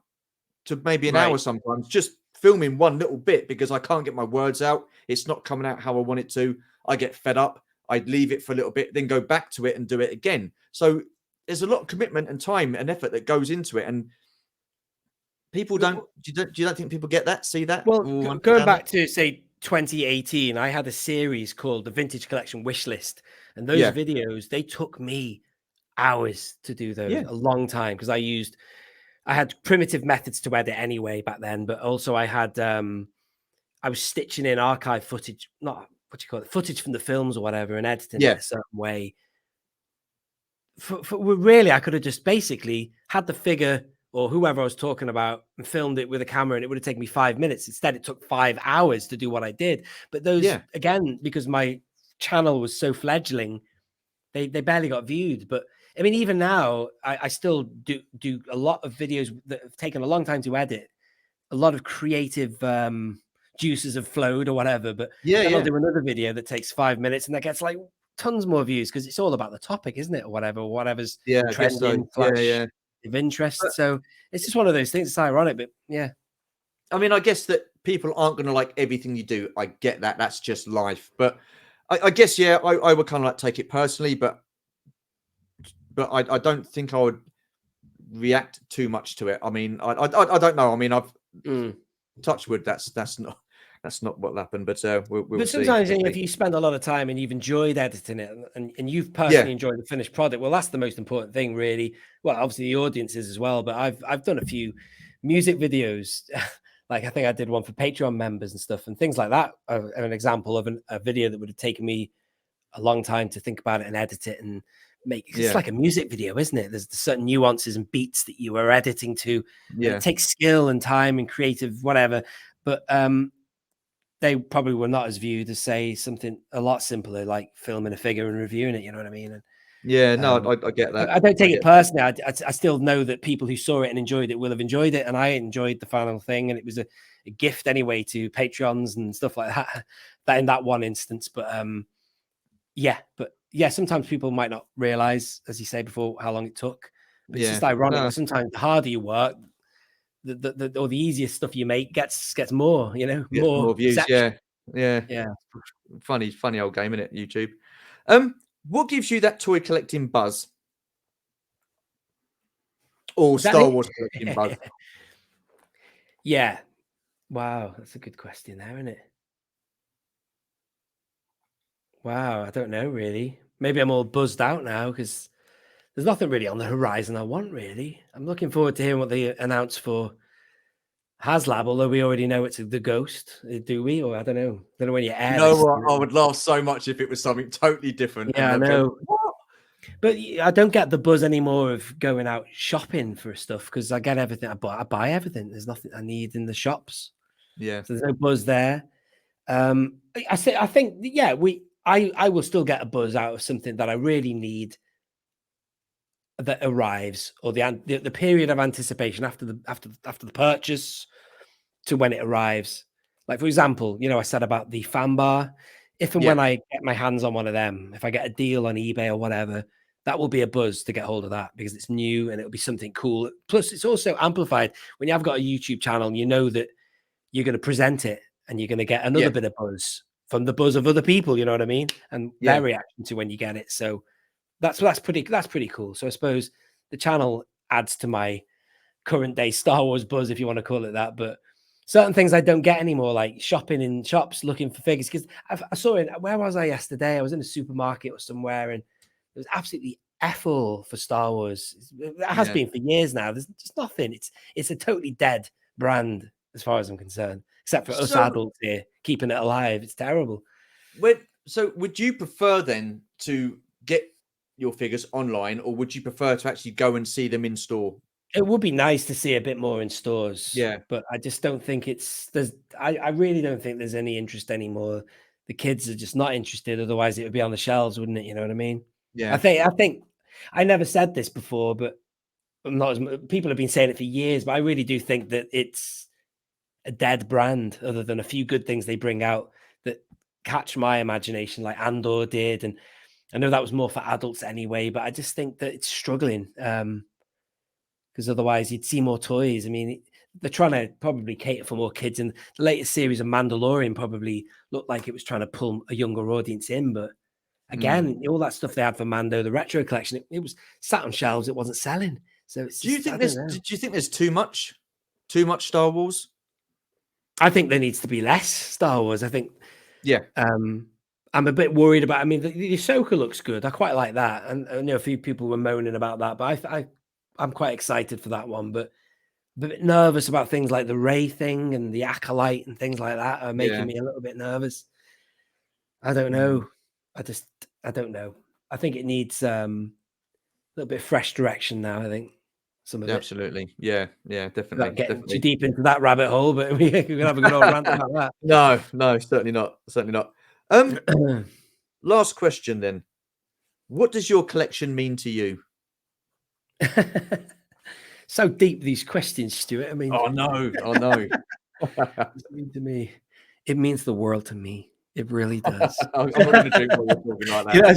to maybe an hour sometimes, just filming one little bit because I can't get my words out. It's not coming out how I want it to. I get fed up. I'd leave it for a little bit, then go back to it and do it again. So there's a lot of commitment and time and effort that goes into it, and people don't. Do you don't think people get that? See that? Well, going back to say 2018, I had a series called the Vintage Collection Wish List, and those videos, they took me hours to do those, a long time, because I had primitive methods to edit anyway back then, but also I had I was stitching in archive footage, not what do you call it, footage from the films or whatever, and editing it a certain way. Really, I could have just basically had the figure or whoever I was talking about and filmed it with a camera, and it would have taken me 5 minutes. Instead, it took 5 hours to do what I did. But those, again, because my channel was so fledgling, they barely got viewed. But I mean, even now, I still do a lot of videos that have taken a long time to edit. A lot of creative juices have flowed or whatever. But then I'll do another video that takes 5 minutes and that gets like tons more views because it's all about the topic, isn't it? Or whatever's trending, of interest. So it's just one of those things. It's ironic, but I mean, I guess that people aren't going to like everything you do. I get that. That's just life. But I guess, I would kind of like take it personally, but I don't think I would react too much to it. I mean, I don't know. I mean, I've touched wood. That's not what happened, but we'll sometimes see. If you spend a lot of time and you've enjoyed editing it and you've personally enjoyed the finished product, well, that's the most important thing, really. Well, obviously the audiences as well, but I've done a few music videos. Like I think I did one for Patreon members and stuff and things like that. An example of a video that would have taken me a long time to think about it and edit it and make. It's like a music video, isn't it? There's certain nuances and beats that you are editing to. It takes skill and time and creative whatever, but they probably were not as viewed as, say, something a lot simpler like filming a figure and reviewing it. You know what I mean? And, I get that. I don't take it personally. I still know that people who saw it and enjoyed it will have enjoyed it, and I enjoyed the final thing, and it was a gift anyway to Patreons and stuff like that. That in that one instance, but sometimes people might not realize, as you say before, how long it took. But it's just ironic. Sometimes the harder you work, the easiest stuff you make gets more, more views. perception. Yeah. Funny old game, isn't it? YouTube. What gives you that toy collecting buzz? Or Star Wars collecting buzz? Yeah. Wow, that's a good question there, isn't it? Wow, I don't know really. Maybe I'm all buzzed out now because there's nothing really on the horizon I want, really. I'm looking forward to hearing what they announce for HasLab, although we already know it's the Ghost, do we? Or I don't know. I don't know when you air. You know what? I would laugh so much if it was something totally different. Yeah, I know. But I don't get the buzz anymore of going out shopping for stuff because I get everything. I buy everything. There's nothing I need in the shops. Yeah. So there's no buzz there. I think I will still get a buzz out of something that I really need that arrives, or the period of anticipation after the purchase to when it arrives. Like, for example, I said about the fan bar. If and when I get my hands on one of them, if I get a deal on eBay or whatever, that will be a buzz to get hold of that because it's new and it'll be something cool. Plus, it's also amplified when you have got a YouTube channel. You know that you're going to present it and you're going to get another bit of buzz from the buzz of other people. You know what I mean? And their reaction to when you get it. So that's pretty cool. So I suppose the channel adds to my current day Star Wars buzz, if you want to call it that. But certain things I don't get anymore, like shopping in shops looking for figures. Because I saw it. Where was I yesterday? I was in a supermarket or somewhere, and it was absolutely efful for Star Wars. It has been for years now. There's just nothing. It's a totally dead brand as far as I'm concerned, except for us adults here keeping it alive. It's terrible. So would you prefer then to get your figures online, or would you prefer to actually go and see them in store? It would be nice to see a bit more in stores. Yeah. But I just don't think I really don't think there's any interest anymore. The kids are just not interested. Otherwise it would be on the shelves, wouldn't it? You know what I mean? I Yeah. think I never said this before, but I'm not as people have been saying it for years, but I really do think that it's a dead brand other than a few good things they bring out that catch my imagination, like Andor did. And I know that was more for adults anyway, but I just think that it's struggling. Because otherwise you'd see more toys. I mean, they're trying to probably cater for more kids, and the latest series of Mandalorian probably looked like it was trying to pull a younger audience in. But again, all that stuff they had for Mando, the retro collection, it was sat on shelves, it wasn't selling. So it's just, I don't know. Do you think there's too much Star Wars? I think there needs to be less Star Wars. I think, Yeah. I'm a bit worried about. I mean, the Ahsoka looks good. I quite like that, and I know a few people were moaning about that, but I'm quite excited for that one. But a bit nervous about things like the Ray thing and the Acolyte and things like that are making me a little bit nervous. I don't know. I don't know. I think it needs a little bit of fresh direction now. I think some of it. Absolutely. Yeah. Yeah. Without Definitely. getting too Definitely. deep into that rabbit hole, but we can have a good old rant about that. No, certainly not. Certainly not. Last question then. What does your collection mean to you? So deep, these questions, Stuart. I mean, Oh no. Oh no. to me, it means the world to me. It really does. I'm not going to drink while you're talking like that. You know,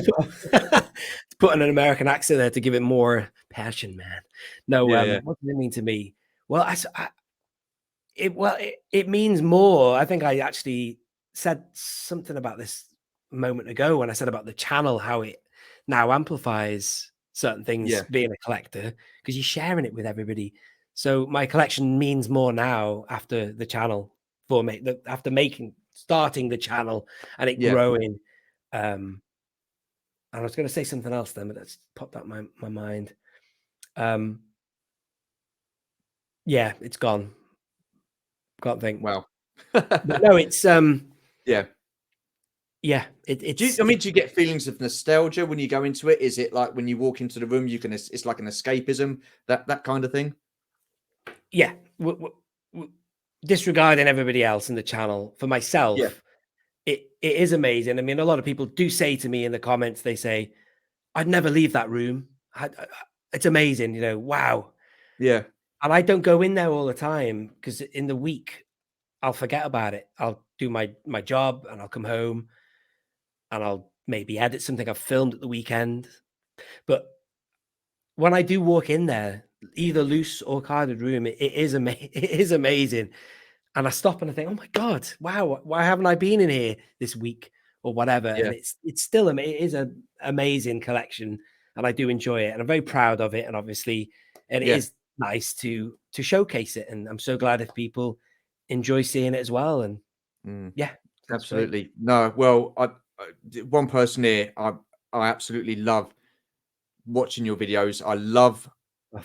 it's putting an American accent there to give it more passion, man. No, Yeah. what does it mean to me? Well, it means more. I think I actually said something about this a moment ago when I said about the channel, how it now amplifies certain things, Yeah. being a collector, because you're sharing it with everybody. So my collection means more now after the channel starting the channel and it Yeah. growing. And I was going to say something else then, but that's popped out my mind. Yeah, it's gone. Can't think. Wow. But no, it's Yeah. yeah. Do you get feelings of nostalgia when you go into it? Is it like when you walk into the room, it's like an escapism, that kind of thing? Yeah. Disregarding everybody else in the channel, for myself, Yeah. it is amazing. I mean, a lot of people do say to me in the comments, they say, "I'd never leave that room. It's amazing." You know, wow. Yeah. And I don't go in there all the time because in the week I'll forget about it. I'll do my job and I'll come home and I'll maybe edit something I've filmed at the weekend. But when I do walk in there, either loose or carded room, it is amazing. And I stop and I think, oh my God, wow, why haven't I been in here this week or whatever? Yeah. And it's still it is an amazing collection, and I do enjoy it, and I'm very proud of it. And obviously, it is nice to showcase it, and I'm so glad if people enjoy seeing it as well. And yeah, absolutely. Great. No, well, one person here, I absolutely love watching your videos. I love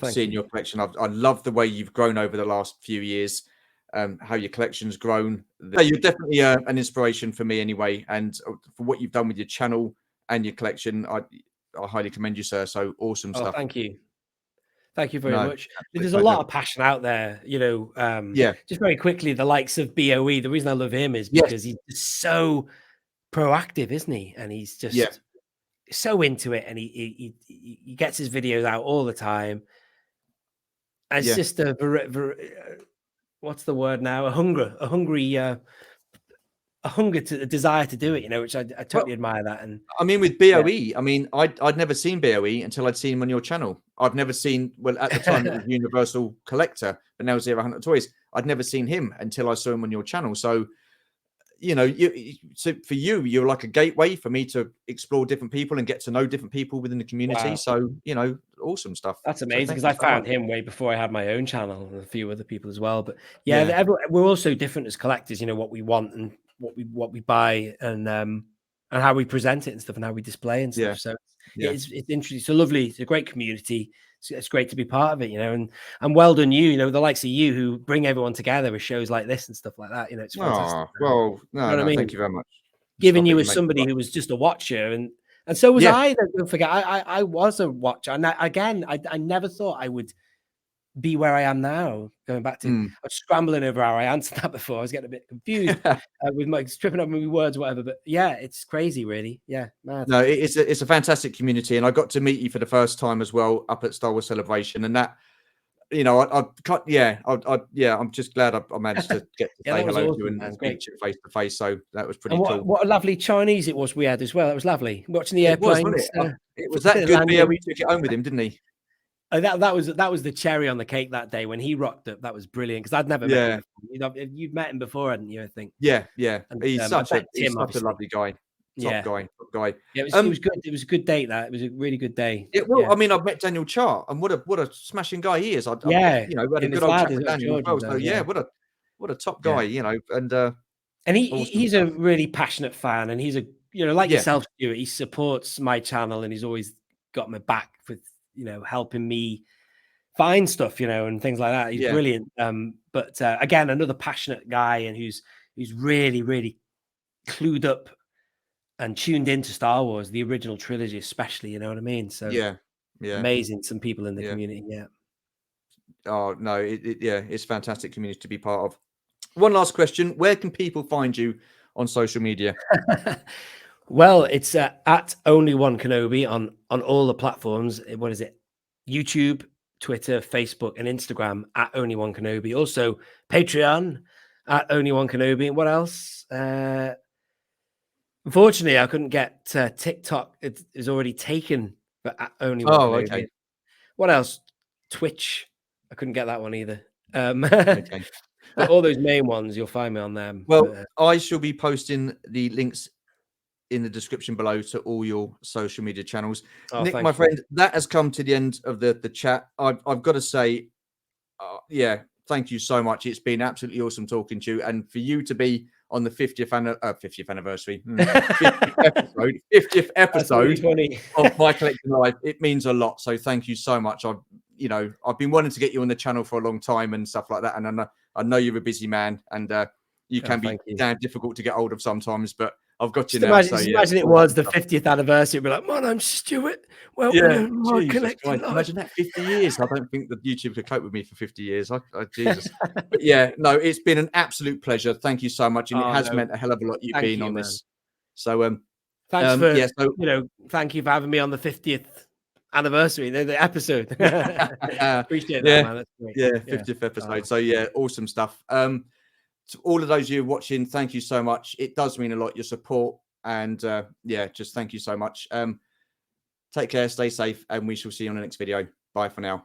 seeing your collection. I love the way you've grown over the last few years. How your collection's grown. You're definitely an inspiration for me anyway, and for what you've done with your channel and your collection, I highly commend you, sir. So awesome stuff. Thank you very much. There's pleasure. A lot of passion out there, you know. Just very quickly, the likes of BOE, the reason I love him is because he's so proactive, isn't he? And he's just so into it, and he gets his videos out all the time. And it's just what's the word now? A desire to do it, you know, which I totally admire that. And I mean, with BOE, I mean, I'd never seen BOE until I'd seen him on your channel. I've never seen, well, at the time it was Universal Collector, but now Zero Hunter Toys. I'd never seen him until I saw him on your channel. So, you know, so for you, you're like a gateway for me to explore different people and get to know different people within the community. Wow. So, you know, awesome stuff. That's amazing, because I found him way before I had my own channel, and a few other people as well. But we're all so different as collectors, you know, what we want and what we buy, and how we present it and stuff, and how we display and stuff. So it's interesting. It's a lovely, it's a great community. It's great to be part of it, you know, and well done you know, the likes of you who bring everyone together with shows like this and stuff like that. You know, it's fantastic. Well, no, you know what I mean? Thank you very much. Giving you as somebody who was just a watcher, and so was I. Don't forget, I was a watcher, and I never thought I would be where I am now. Going back to, I Mm. was scrambling over how I answered that before. I was getting a bit confused with my tripping up my words, whatever. But yeah, it's crazy, really. Yeah, mad. No, it's a fantastic community, and I got to meet you for the first time as well up at Star Wars Celebration, and that, you know, I'm just glad I managed to get to Yeah, say that was hello to you awesome, and man. speak Great. to you face to face. So that was And pretty cool. what a lovely Chinese it was we had as well. It was lovely watching the It was, wasn't airplanes it? It was that good beer. landing. We took it home with him, didn't he? That was the cherry on the cake that day when he rocked up. That was brilliant because I'd never met him Yeah, before. You'd met him before, hadn't you? I think. yeah, yeah. And I He's met he's Tim, such a obviously. lovely guy, Yeah, top guy. yeah. It was good. It was a good date. That it was a really good day. Yeah, well, Yeah, I mean, I've met Daniel Chart, and what a smashing guy he is. yeah. You know, we had a And good his old lad chat is with at Daniel as George well. was So there. yeah, Yeah, what a top yeah. guy, you know, and And awesome he's a stuff. really passionate fan, and he's a like Yeah, yourself, Stuart. He supports my channel, and he's always got my back with helping me find stuff, and things like that. He's yeah, brilliant. But again, another passionate guy, and who's really, really clued up and tuned into Star Wars, the original trilogy, especially. You know what I mean? So yeah, yeah, amazing. Some people in the yeah. community, yeah. Oh no, yeah, it's a fantastic community to be part of. One last question: where can people find you on social media? Well, it's at only one Kenobi on all the platforms. What is it? YouTube, Twitter, Facebook, and Instagram at only one Kenobi. Also Patreon at only one Kenobi. And what else? Unfortunately, I couldn't get TikTok. It is already taken, but at only one Oh, Kenobi. okay, What else? Twitch. I couldn't get that one either. okay. But all those main ones, you'll find me on them. Well, But I shall be posting the links in the description below to all your social media channels. oh, Nick, my thank you. friend, that has come to the end of the chat. I've got to say, yeah, thank you so much. It's been absolutely awesome talking to you, and for you to be on the 50th anniversary, 50th That's really episode funny. of My Collection Live, it means a lot. So thank you so much. I've been wanting to get you on the channel for a long time and stuff like that, and I know you're a busy man, and you Oh, can be thank you. damn difficult to get hold of sometimes, but I've got you Just now. imagine, So just yeah, imagine it all that was the stuff. 50th anniversary. It'd be like, "Man, I'm Stuart. Welcome Yeah, to my Jesus collecting Christ. life." Imagine that 50 years. I don't think that YouTube could cope with me for 50 years. Jesus. But yeah, no, it's been an absolute pleasure. Thank you so much. And it Oh has no, meant a hell of a lot you thank being you, on man. this. So Thanks for yeah, so thank you for having me on the 50th anniversary, the episode. Appreciate that, yeah, man. That's great. yeah, Yeah. 50th episode. So yeah, awesome stuff. To all of those of you watching, thank you so much. It does mean a lot, your support. And yeah, just thank you so much. Take care, stay safe, and we shall see you on the next video. Bye for now.